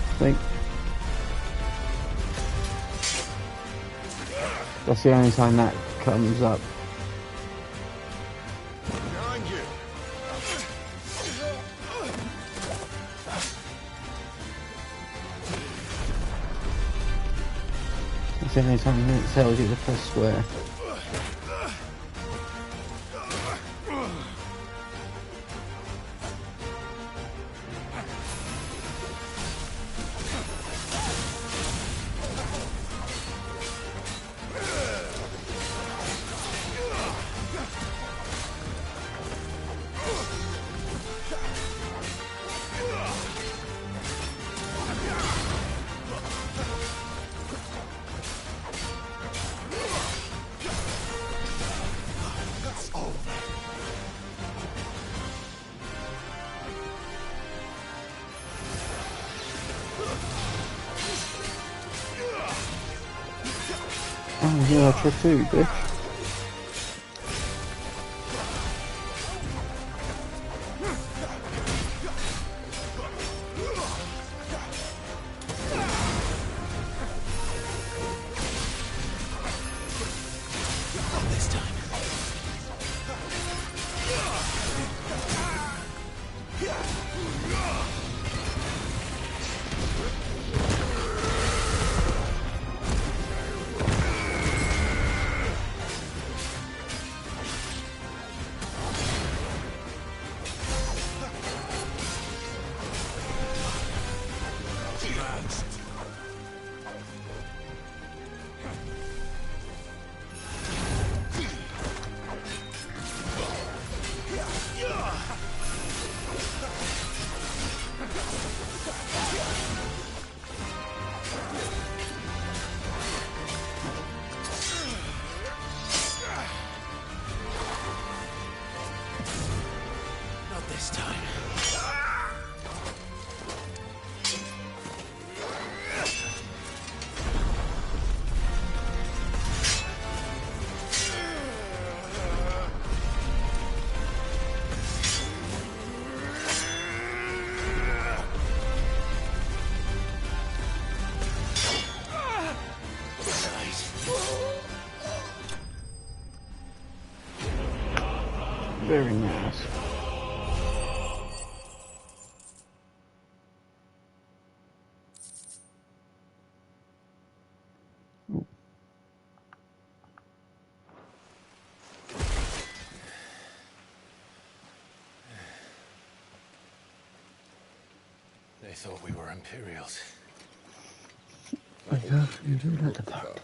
I think that's the only time that comes up. It's the only time it tells you to press square. Oh yeah, trick too, bitch. Very nice. They thought we were Imperials. I love you do that part.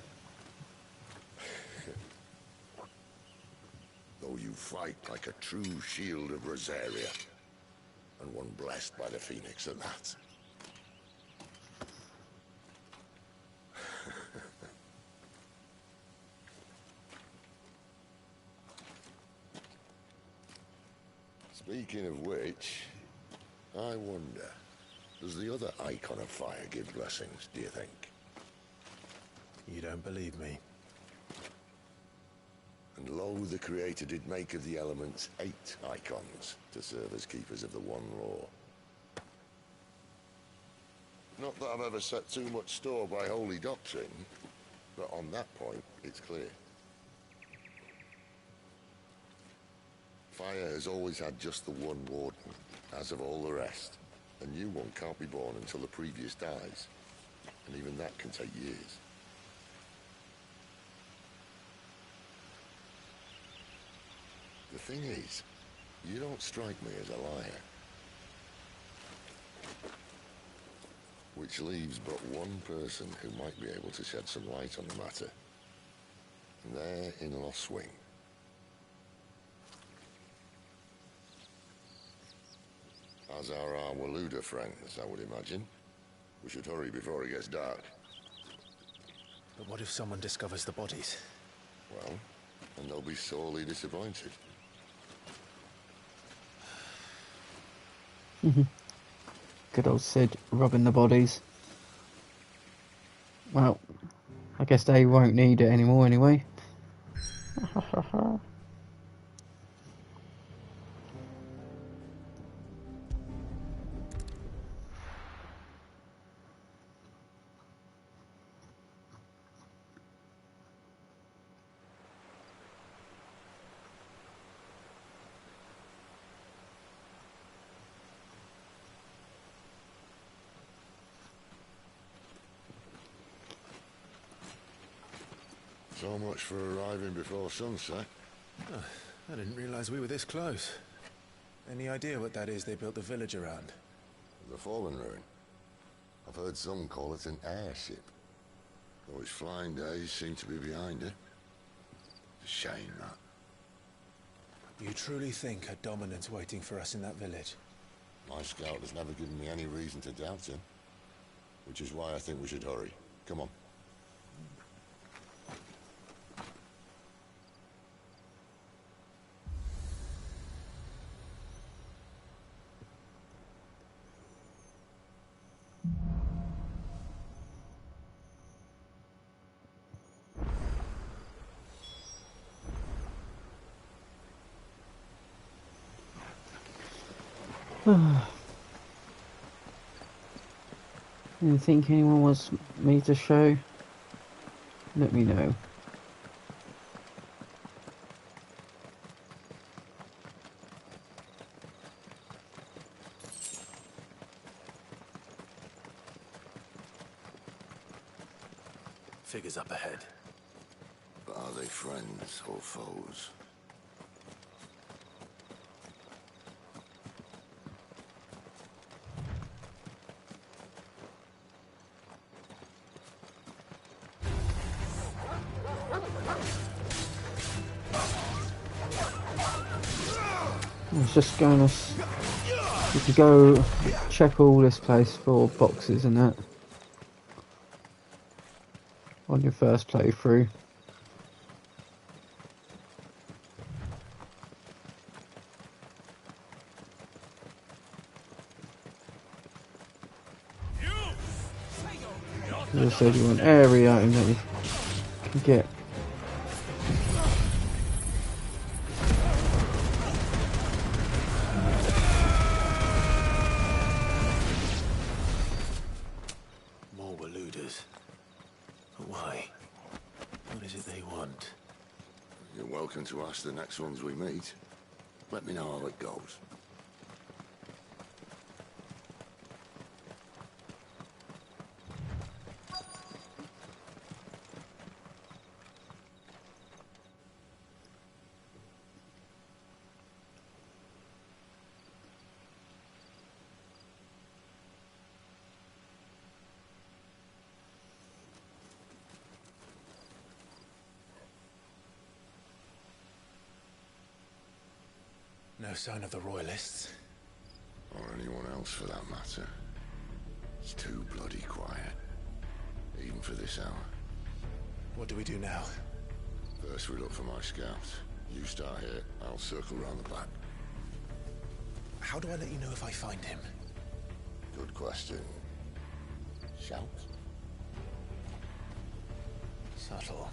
Though you fight like a true shield of Rosaria, and one blessed by the Phoenix at that. Speaking of which, I wonder, does the other icon of fire give blessings, do you think? You don't believe me? And lo, the Creator did make of the elements 8 icons to serve as keepers of the one law. Not that I've ever set too much store by holy doctrine, but on that point, it's clear. Fire has always had just the one warden, as of all the rest. A new one can't be born until the previous dies, and even that can take years. The thing is, you don't strike me as a liar. Which leaves but one person who might be able to shed some light on the matter. And they're in Lost Wing. As are our Waluda friends, I would imagine. We should hurry before it gets dark. But what if someone discovers the bodies? Well, and they'll be sorely disappointed. Good old Sid robbing the bodies. Well, I guess they won't need it anymore anyway. So much for arriving before sunset. Oh, I didn't realize we were this close. Any idea what that is they built the village around? The Fallen Ruin. I've heard some call it an airship. Though its flying days seem to be behind it. It's a shame, that. You truly think a dominant's waiting for us in that village? My scout has never given me any reason to doubt him. Which is why I think we should hurry. Come on. Anything anyone wants me to show? Let me know. Figures up ahead. But are they friends or foes? I was just going to... You can go check all this place for boxes and that. On your first playthrough. As I said, you want area and that you can get. More Waludas. But why? What is it they want? You're welcome to ask the next ones we meet. Let me know how it goes. No sign of the Royalists. Or anyone else for that matter. It's too bloody quiet. Even for this hour. What do we do now? First we look for my scouts. You start here, I'll circle round the back. How do I let you know if I find him? Good question. Shout? Subtle.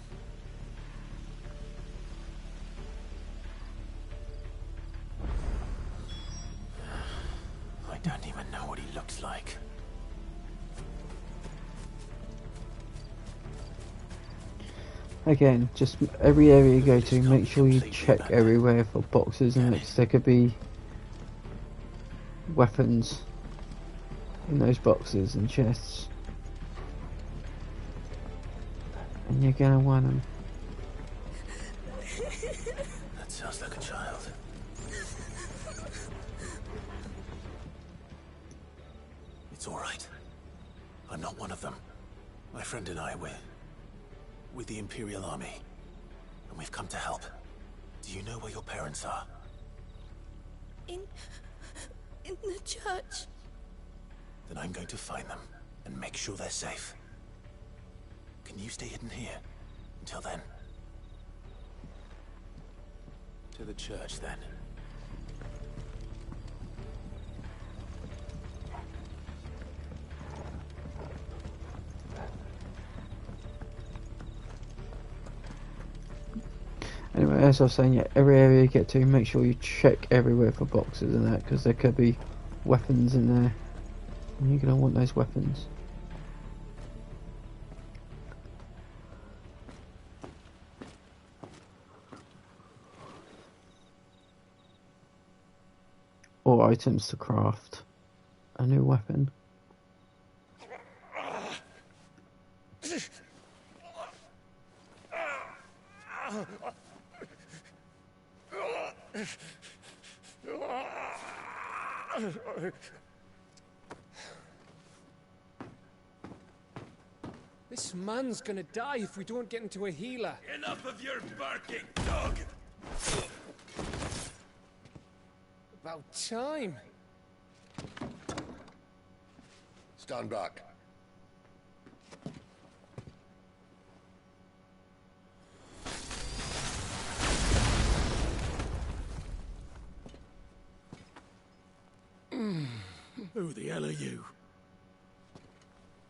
I don't even know what he looks like. Again, just every area you go to, make sure you check everywhere for boxes, and there could be weapons in those boxes and chests, and you're gonna want them. That sounds like a child. It's all right. I'm not one of them. My friend and I, we're with the Imperial Army, and we've come to help. Do you know where your parents are? In the church. Then I'm going to find them and make sure they're safe. Can you stay hidden here until then? To the church, then. Anyway, as I was saying, yeah, every area you get to, make sure you check everywhere for boxes and that, because there could be weapons in there, and you're going to want those weapons. Or items to craft a new weapon. This man's gonna die if we don't get into a healer. Enough of your barking, dog! About time. Stand back. Who the hell are you?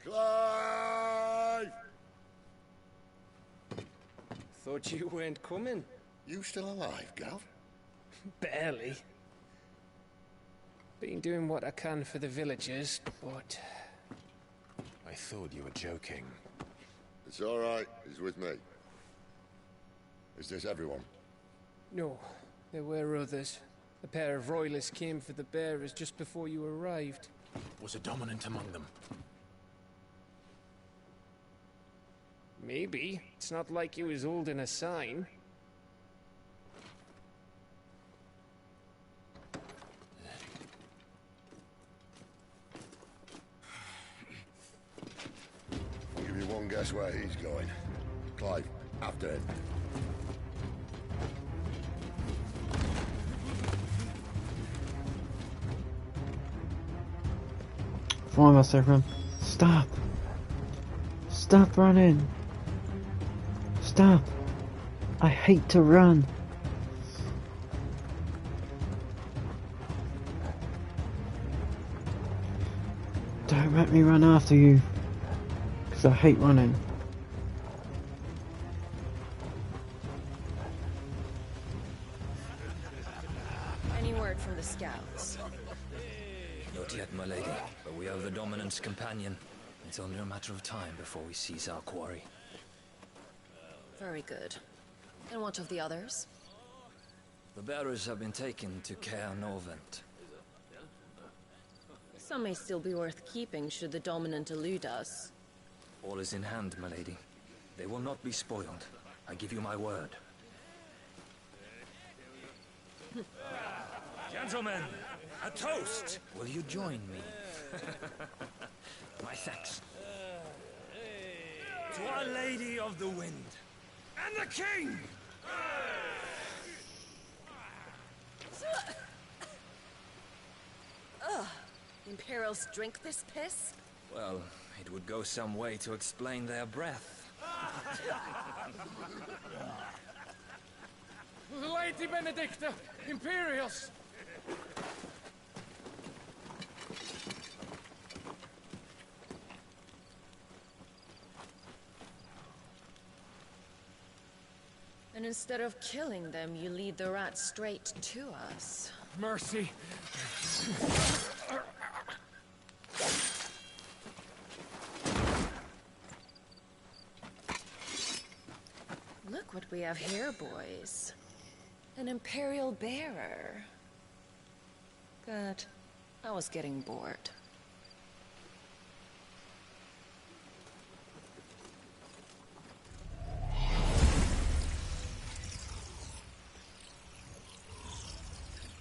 Clive! Thought you weren't coming. You still alive, Gav? Barely. Been doing what I can for the villagers, but... I thought you were joking. It's all right. He's with me. Is this everyone? No, there were others. A pair of royalists came for the bearers just before you arrived. Was a dominant among them? Maybe. It's not like he was holding a sign. I'll give you one guess where he's going. Clive, after him. Fine, Master everyone. Stop! Stop running! Stop! I hate to run! Don't let me run after you, because I hate running. Any word from the scouts? Not yet, my lady, but we have the dominant's companion. It's only a matter of time before we seize our quarry. Very good. And what of the others? The bearers have been taken to Caer Norvent. Some may still be worth keeping should the Dominant elude us. All is in hand, my lady. They will not be spoiled. I give you my word. Gentlemen, a toast! Will you join me? My thanks. To Our Lady of the Wind and the King! Ugh. Imperials drink this piss? Well, it would go some way to explain their breath. Lady Benedicta! Imperials! And instead of killing them, you lead the rat straight to us. Mercy! Look what we have here, boys. An Imperial bearer. Good. I was getting bored.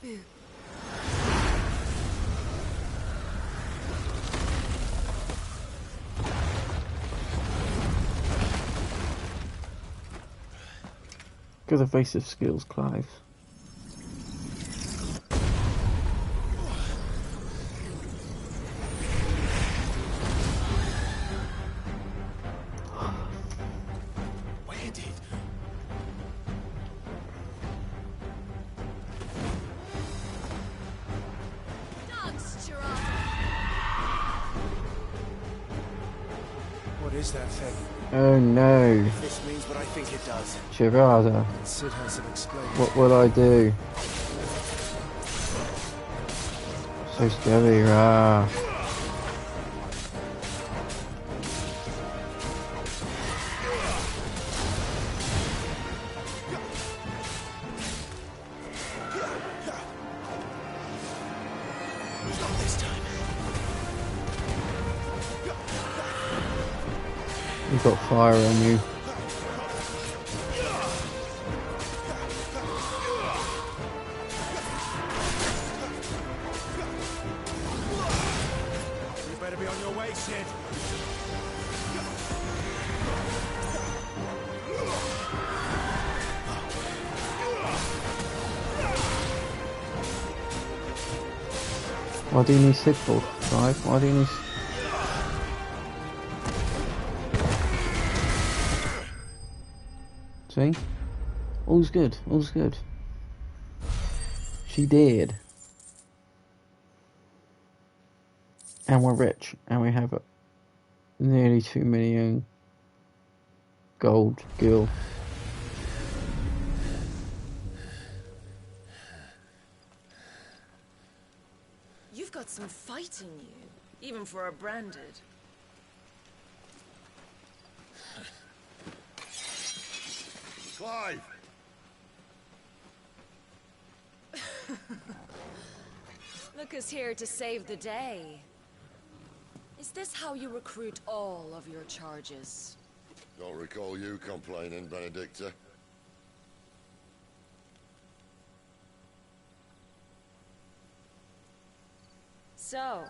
Boo. Good evasive skills, Clive. Where did? What is that thing? Oh no. If this means what I think it does. Chirada. Sid has it exploded. What will I do? So scary, rah. Not this time. You've got fire on you. You better be on your way, Sid. Why do you need Sid for, Clive? Why do you need... See? All's good, all's good. She did. And we're rich, and we have nearly 2 million gold gil. You've got some fight in you, even for a branded. Clive! Look who's here to save the day. Is this how you recruit all of your charges? Don't recall you complaining, Benedicta. So,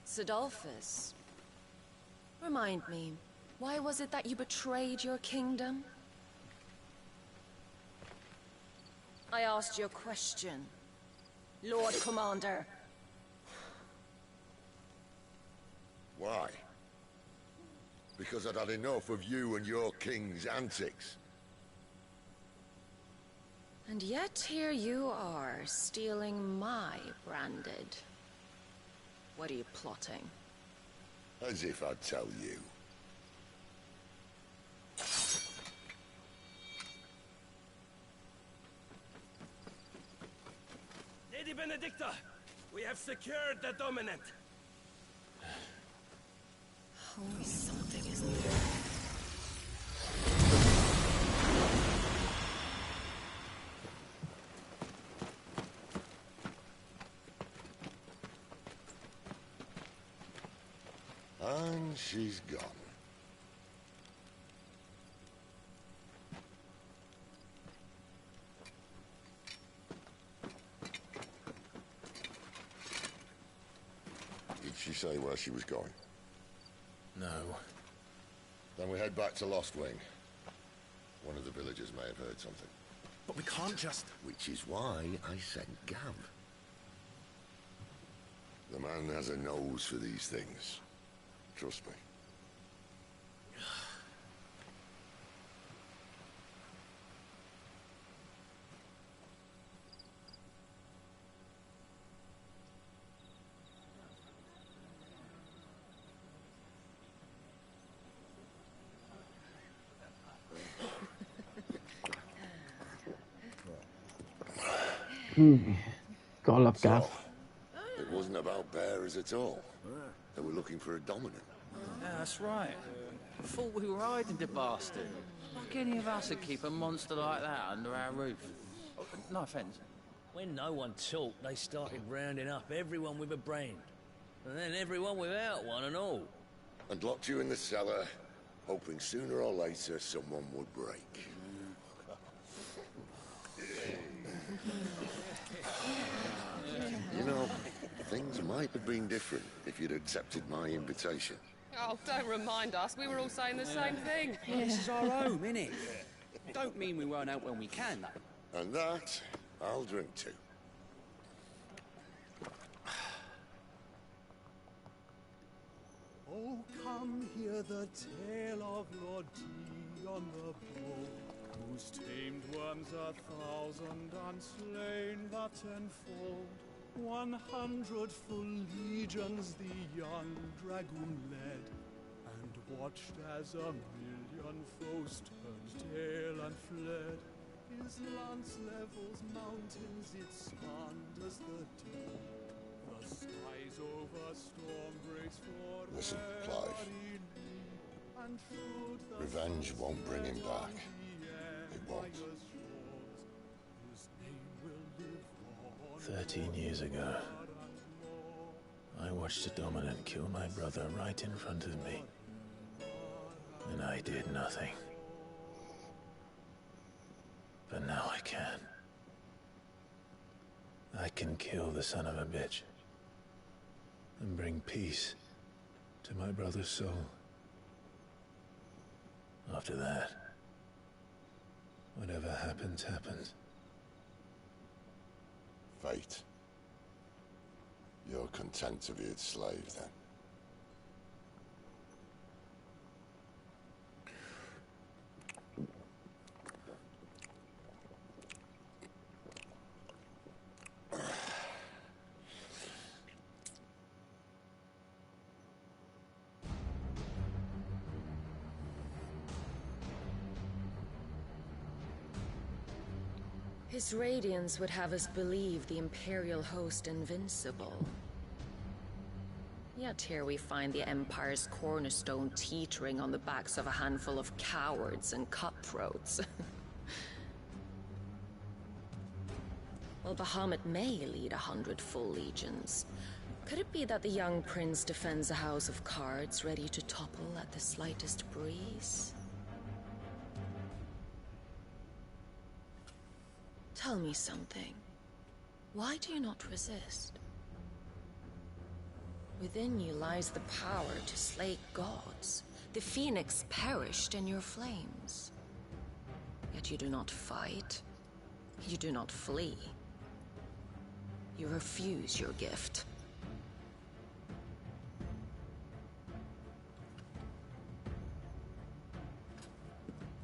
Sidolphus, remind me, why was it that you betrayed your kingdom? I asked you a question, Lord Commander. Why? Because I'd had enough of you and your king's antics. And yet here you are, stealing my branded. What are you plotting? As if I'd tell you. Lady Benedicta, we have secured the Dominant. Always something, isn't there? And she's gone. Did she say where she was going? No. Then we head back to Lost Wing. One of the villagers may have heard something. But we can't just... Which is why I sent Gav. The man has a nose for these things. Trust me. Gotta love Gav. So, it wasn't about bearers at all. They were looking for a dominant. Yeah, that's right. Thought we were hiding the bastard. Like any of us would keep a monster like that under our roof. Oh, no offence. When no one talked, they started rounding up everyone with a brain. And then everyone without one and all. And locked you in the cellar, hoping sooner or later someone would break. You know, things might have been different if you'd accepted my invitation. Oh, don't remind us. We were all saying the same thing. Yeah, this is our home, innit? Don't mean we won't out when we can, though. And that, I'll drink to. Oh, come hear the tale of Lord Dion the Bold, whose tamed worms 1,000 unslain the tenfold. 100 full legions the young dragoon led, and watched as 1,000,000 foes turned tail and fled. His lance levels mountains, it slanders the deep. The skies over storm breaks for Listen, Clive. and through the Revenge won't bring him back. It won't. 13 years ago, I watched a dominant kill my brother right in front of me. And I did nothing. But now I can. I can kill the son of a bitch. And bring peace to my brother's soul. After that, whatever happens, happens. Fate. You're content to be its slave, then? His radiance would have us believe the Imperial host invincible. Yet here we find the Empire's cornerstone teetering on the backs of a handful of cowards and cutthroats. Well, Bahamut may lead 100 full legions. Could it be that the young prince defends a house of cards ready to topple at the slightest breeze? Tell me something. Why do you not resist? Within you lies the power to slay gods. The phoenix perished in your flames. Yet you do not fight. You do not flee. You refuse your gift.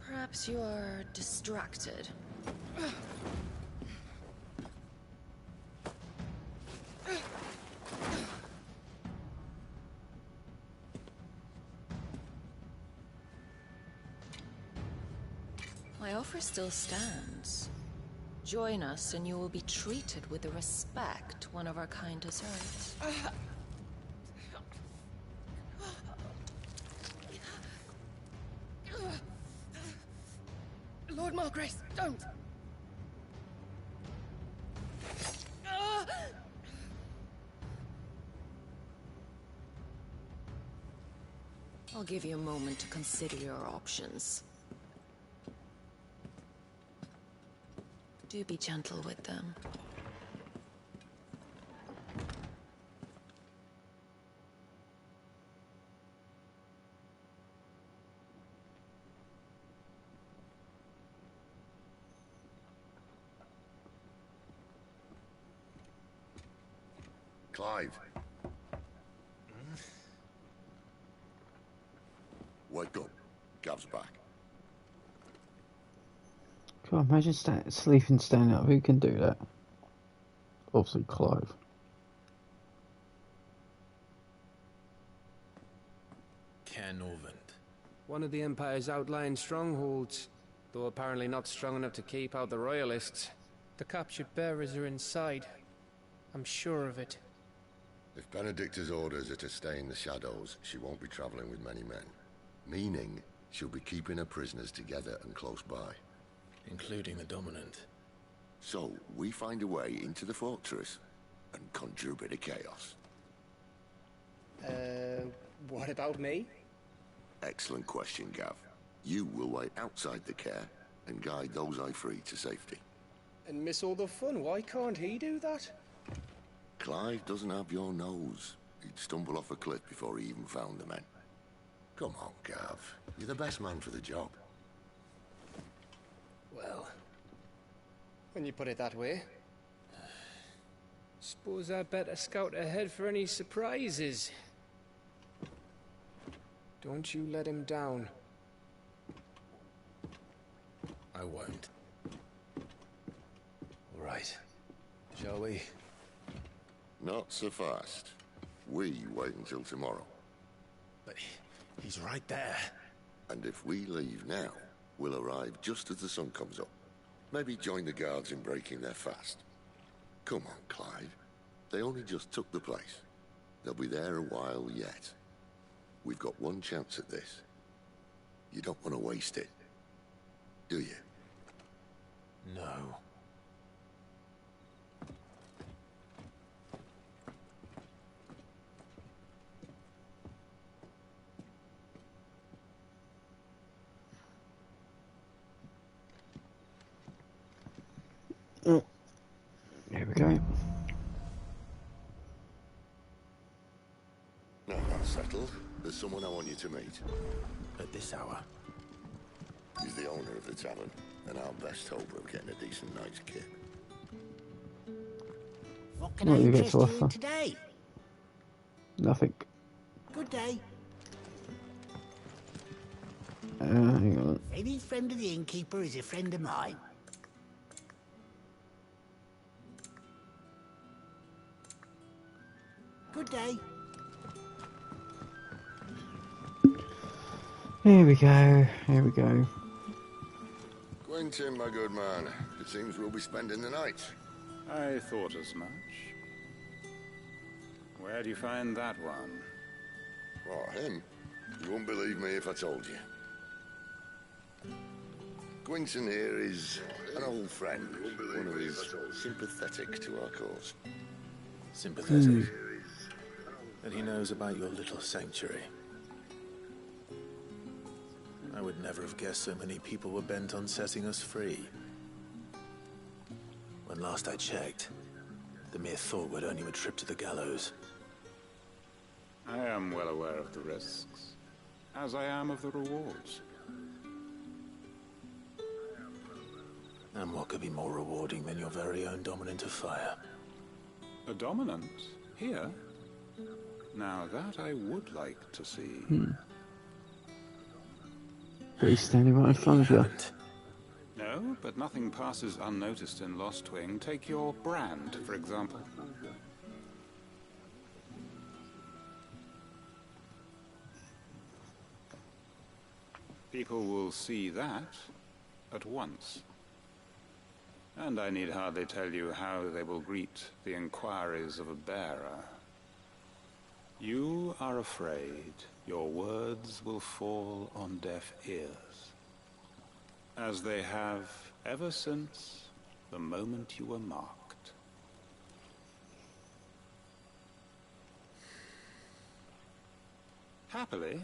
Perhaps you are distracted. My offer still stands. Join us and you will be treated with the respect one of our kind deserves. Lord Margrace, don't! I'll give you a moment to consider your options. Do be gentle with them. Clive. Wake up. Gav's back. God, imagine sleeping standing up. Who can do that? Obviously, Clive. One of the Empire's outlying strongholds, though apparently not strong enough to keep out the Royalists. The captured bearers are inside. I'm sure of it. If Benedicta's orders are to stay in the shadows, she won't be traveling with many men. Meaning, she'll be keeping her prisoners together and close by. Including the Dominant. So, we find a way into the fortress and conjure a bit of chaos. What about me? Excellent question, Gav. You will wait outside the care and guide those I free to safety. And miss all the fun. Why can't he do that? Clive doesn't have your nose. He'd stumble off a cliff before he even found the men. Come on, Gav. You're the best man for the job. Well, when you put it that way. Suppose I'd better scout ahead for any surprises. Don't you let him down. I won't. All right. Shall we? Not so fast. We wait until tomorrow. But he's right there. And if we leave now, we'll arrive just as the sun comes up. Maybe join the guards in breaking their fast. Come on, Clive. They only just took the place. They'll be there a while yet. We've got one chance at this. You don't want to waste it, do you? No. Here we go. Now that's settled. There's someone I want you to meet. At this hour? He's the owner of the tavern, and our best hope of getting a decent night's kip. What can I interest you in today? Nothing. Good day. Hang on. Any friend of the innkeeper is a friend of mine. Good day. Here we go. Here we go. Quentin, my good man. It seems we'll be spending the night. I thought as much. Where do you find that one? What, him? You wouldn't believe me if I told you. Quentin here is an old friend, one who is sympathetic to our cause. Sympathetic? And he knows about your little sanctuary. I would never have guessed so many people were bent on setting us free. When last I checked, the mere thought would earn you a trip to the gallows. I am well aware of the risks, as I am of the rewards. And what could be more rewarding than your very own dominant of fire? A dominant? Here? Now that I would like to see. But he's standing right in front of you. No, but nothing passes unnoticed in Lost Wing. Take your brand, for example. People will see that at once. And I need hardly tell you how they will greet the inquiries of a bearer. You are afraid your words will fall on deaf ears, as they have ever since the moment you were marked. Happily,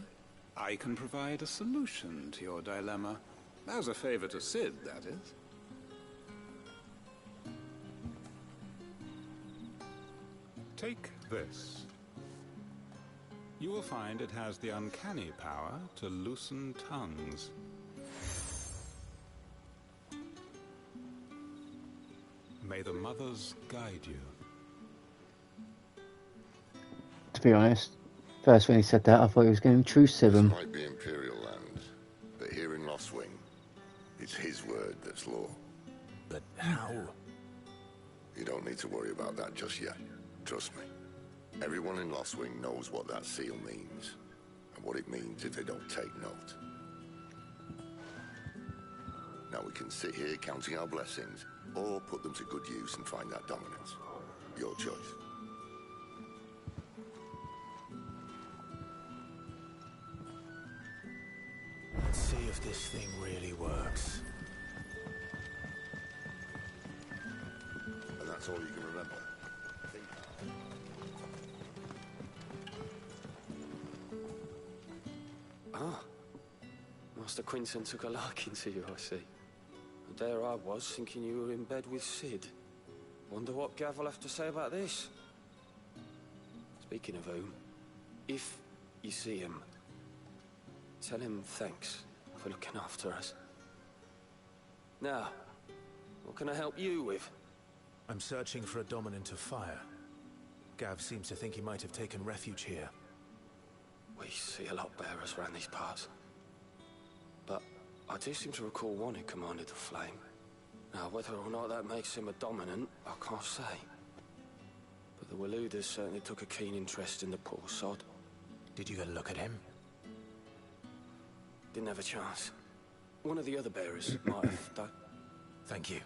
I can provide a solution to your dilemma. As a favor to Cid, that is. Take this. You will find it has the uncanny power to loosen tongues. May the mothers guide you. To be honest, first when he said that, I thought he was going to intrusive him. This might be Imperial land, but here in Lostwing, it's his word that's law. But how? You don't need to worry about that just yet. Trust me. Everyone in Lostwing knows what that seal means, and what it means if they don't take note. Now we can sit here counting our blessings, or put them to good use and find that dominance. Your choice. Let's see if this thing really works. And that's all you can remember. Ah, Master Quinton took a liking to you, I see. And there I was, thinking you were in bed with Cid. Wonder what Gav will have to say about this. Speaking of whom, if you see him, tell him thanks for looking after us. Now, what can I help you with? I'm searching for a dominant of fire. Gav seems to think he might have taken refuge here. We see a lot bearers around these parts. But I do seem to recall one who commanded the flame. Now, whether or not that makes him a dominant, I can't say. But the Waluders certainly took a keen interest in the poor sod. Did you get a look at him? Didn't have a chance. One of the other bearers might have done. Thank you.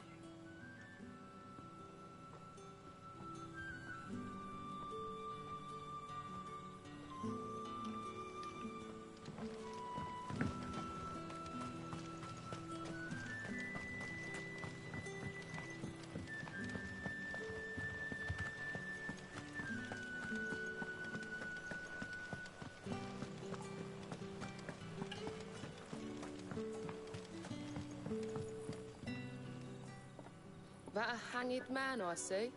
That a hanged man I see?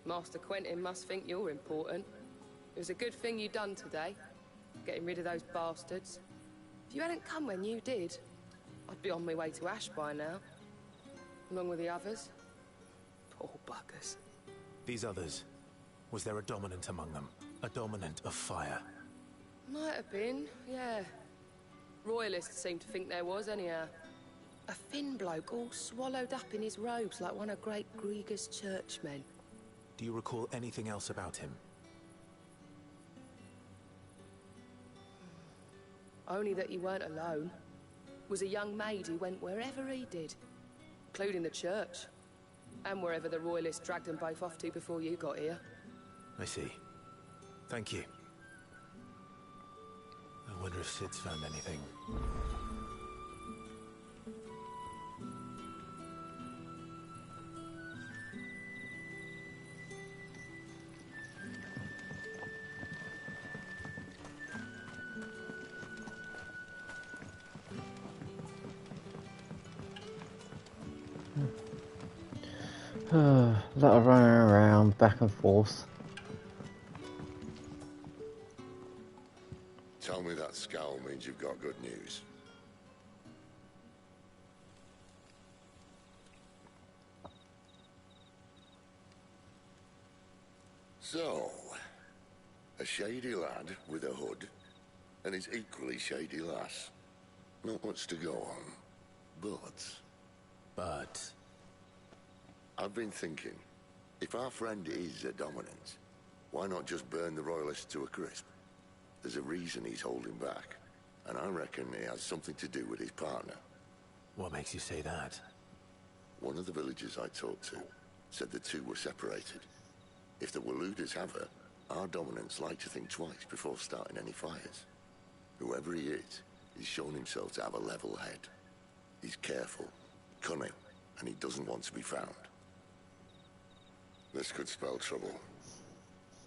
Master Quentin must think you're important. It was a good thing you done today, getting rid of those bastards. If you hadn't come when you did, I'd be on my way to Ash by now, along with the others. Poor buggers. These others, was there a dominant among them? A dominant of fire? Might have been, yeah. Royalists seem to think there was, anyhow. A thin bloke all swallowed up in his robes like one of Great Gregor's churchmen. Do you recall anything else about him? Only that he weren't alone. Was a young maid who went wherever he did, including the church, and wherever the Royalists dragged them both off to before you got here. I see. Thank you. I wonder if Cid's found anything. A lot of running around, back and forth. Tell me that scowl means you've got good news. So, a shady lad with a hood, and his equally shady lass. Not much to go on, but... I've been thinking, if our friend is a dominant, why not just burn the Royalists to a crisp? There's a reason he's holding back, and I reckon it has something to do with his partner. What makes you say that? One of the villagers I talked to said the two were separated. If the Waluders have her, our dominants like to think twice before starting any fires. Whoever he is, he's shown himself to have a level head. He's careful, cunning, and he doesn't want to be found. This could spell trouble.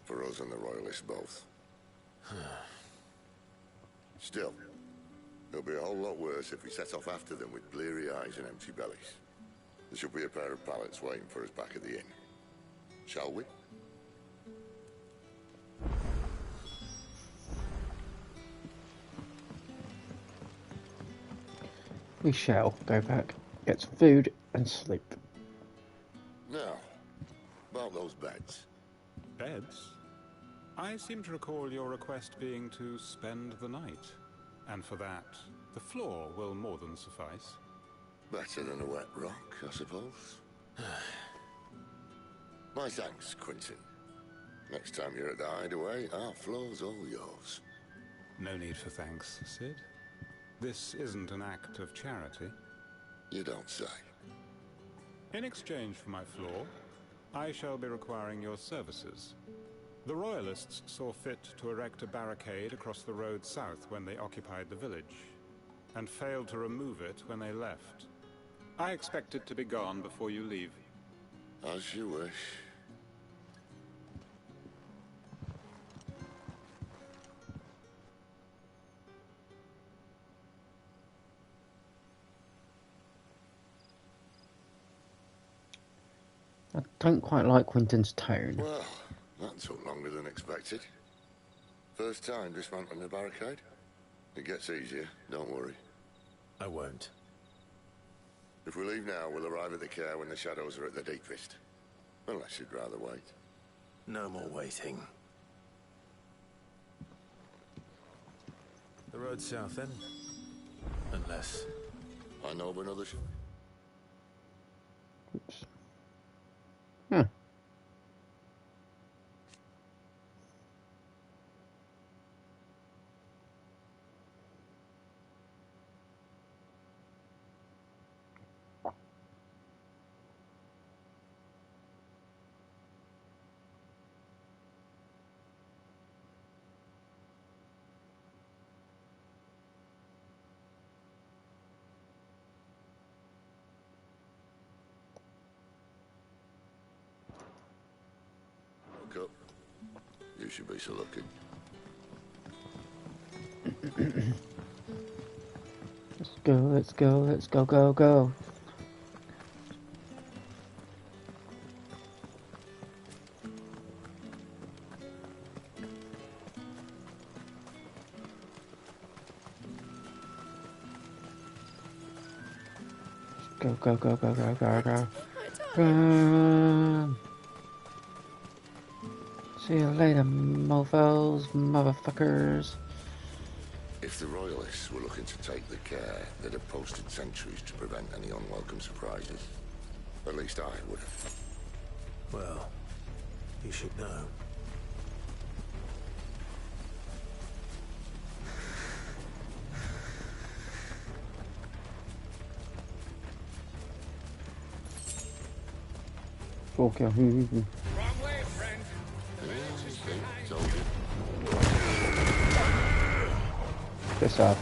For us and the Royalists both. Still, it'll be a whole lot worse if we set off after them with bleary eyes and empty bellies. There should be a pair of pallets waiting for us back at the inn. Shall we? We shall go back, get some food, and sleep. Now, about those beds. Beds? I seem to recall your request being to spend the night. And for that, the floor will more than suffice. Better than a wet rock, I suppose. My thanks, Quentin. Next time you're at the hideaway, our floor's all yours. No need for thanks, Sid. This isn't an act of charity. You don't say. In exchange for my floor, I shall be requiring your services. The Royalists saw fit to erect a barricade across the road south when they occupied the village, and failed to remove it when they left. I expect it to be gone before you leave. As you wish. I don't quite like Quentin's tone. Well, that took longer than expected. First time dismantling the barricade? It gets easier, don't worry. I won't. If we leave now, we'll arrive at the care when the shadows are at their deepest. Unless you'd rather wait. No more waiting. The road south then? Unless... I know of another... Oops. Huh. Look up. You should be so lucky. Let's go, go. Go. Run. See you later, mofos, motherfuckers. If the Royalists were looking to take the care, they'd have posted sentries to prevent any unwelcome surprises. At least I would have. Well, you should know. Okay. Wrong way, friend. Piss off.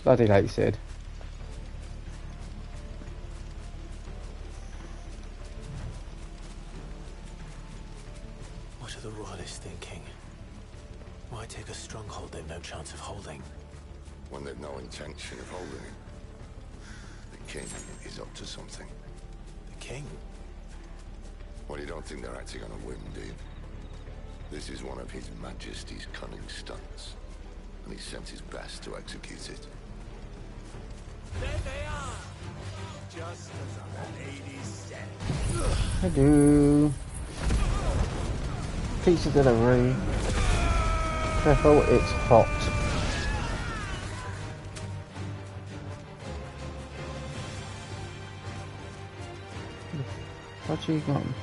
Bloody like you said. What are the Royalists thinking? Why take a stronghold they've no chance of holding? When they've no intention of holding it. The king is up to something. The king? Well, you don't think they're acting on a whim, do you? This is one of His Majesty's cunning stunts, and he's sent his best to execute it. There they are! Just as our lady said. Hello. Pizza delivery. Careful, it's hot. What's he gone?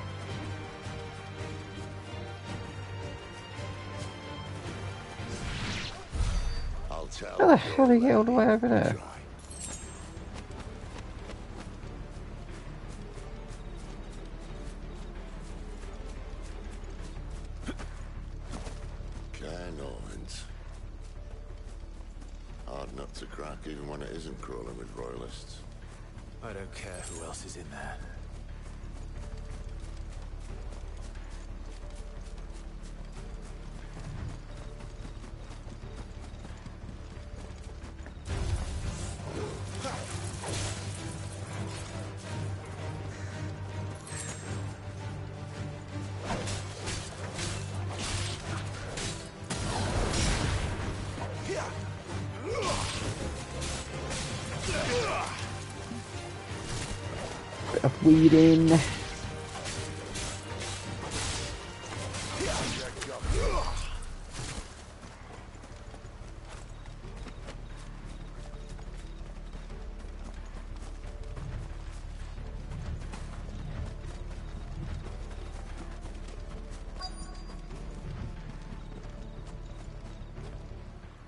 I'll tell. How the hell did he get all the way over there? Hard not to cry. back even when it isn't crawling with royalists. I don't care who else is in there. Bit of weeding.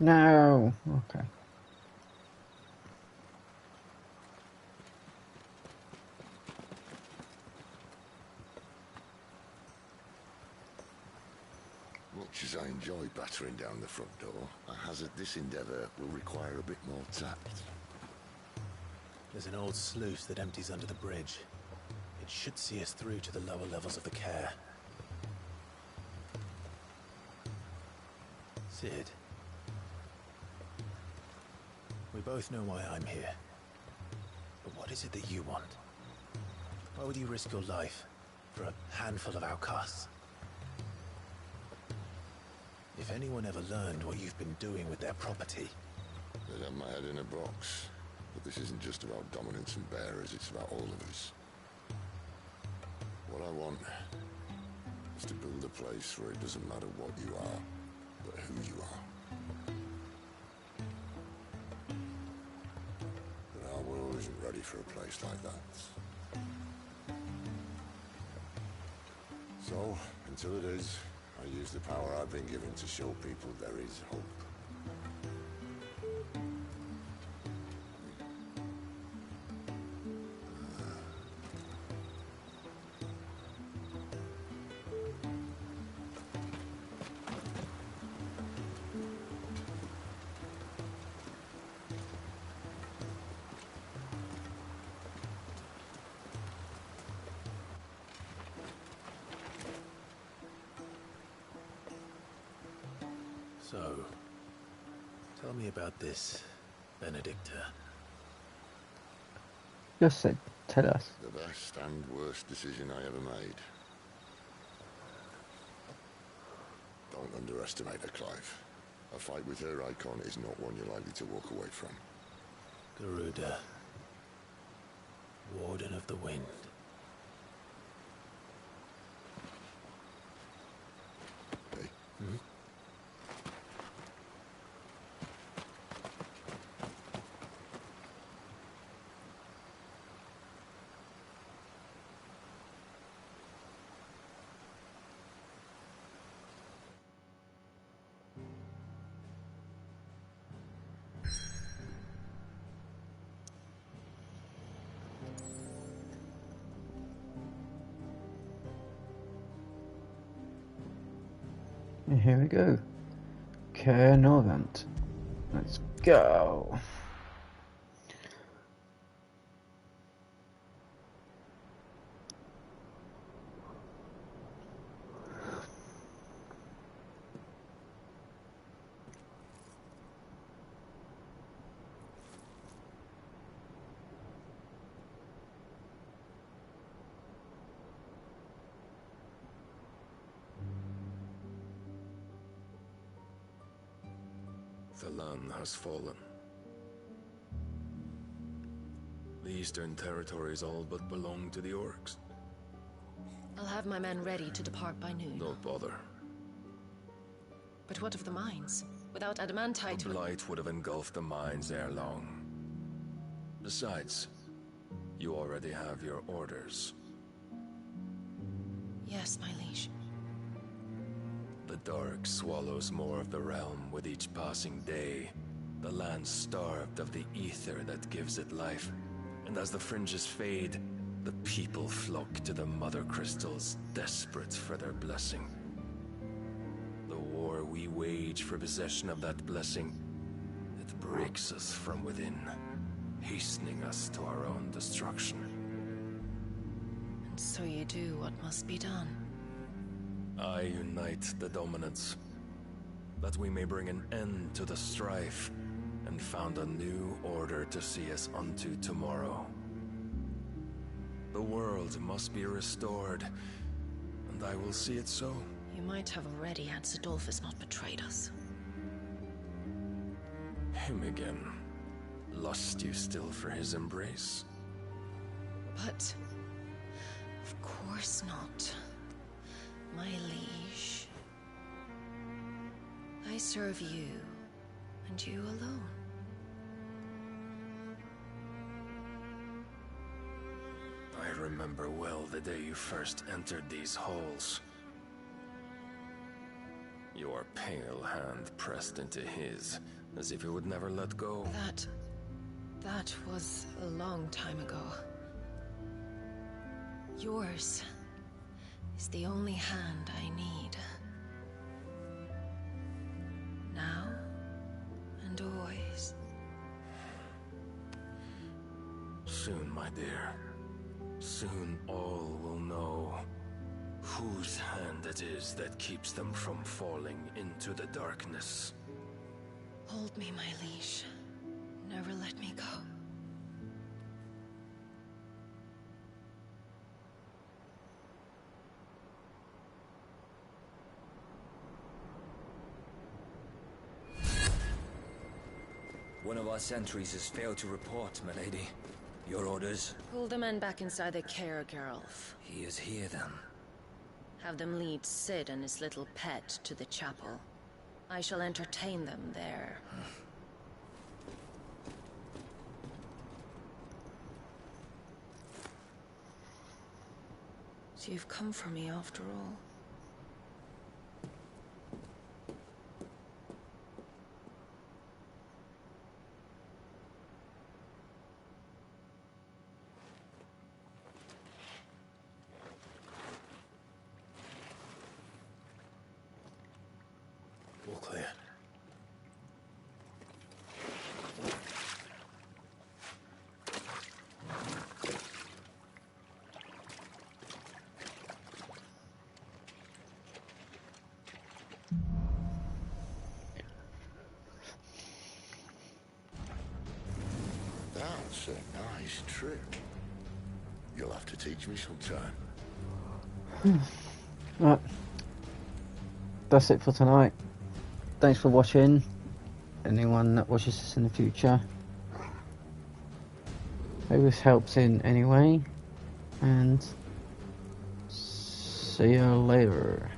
No. Okay. Much as I enjoy battering down the front door, I hazard this endeavour will require a bit more tact. There's an old sluice that empties under the bridge. It should see us through to the lower levels of the care. Sid. We both know why I'm here. But what is it that you want? Why would you risk your life for a handful of outcasts? If anyone ever learned what you've been doing with their property... They'd have my head in a box. But this isn't just about dominance and bearers, it's about all of us. What I want is to build a place where it doesn't matter what you are, but who you are. But our world isn't ready for a place like that. So, until it is, I use the power I've been given to show people there is hope. So, tell me about this, Benedicta. Just said, tell us. The best and worst decision I ever made. Don't underestimate her, Clive. A fight with her icon is not one you're likely to walk away from. Garuda. Warden of the Wind. Hey. Hmm? And here we go. Caer Norvant. Let's go. The land has fallen. The eastern territories all but belong to the orcs. I'll have my men ready to depart by noon. Don't bother. But what of the mines? Without adamantite... The blight would have engulfed the mines ere long. Besides, you already have your orders. Yes, my liege. The dark swallows more of the realm with each passing day. The land starved of the ether that gives it life. And as the fringes fade, the people flock to the mother crystals, desperate for their blessing. The war we wage for possession of that blessing, it breaks us from within, hastening us to our own destruction. And so you do what must be done. I unite the dominants, that we may bring an end to the strife, and found a new order to see us unto tomorrow. The world must be restored, and I will see it so. You might have already had Sidolphus not betrayed us. Him again. Lust you still for his embrace? But... of course not. My liege. I serve you, and you alone. I remember well the day you first entered these halls. Your pale hand pressed into his, as if it would never let go. That was a long time ago. Yours is the only hand I need. Now and always. Soon, my dear. Soon all will know whose hand it is that keeps them from falling into the darkness. Hold me, my liege. Never let me go. One of our sentries has failed to report, milady. Your orders? Pull the men back inside the care, Geralf. He is here, then. Have them lead Sid and his little pet to the chapel. I shall entertain them there. So you've come for me after all. All clear. That's a nice trip. You'll have to teach me sometime. Right. That's it for tonight. Thanks for watching. Anyone that watches this in the future, hope this helps in any way, and see you later.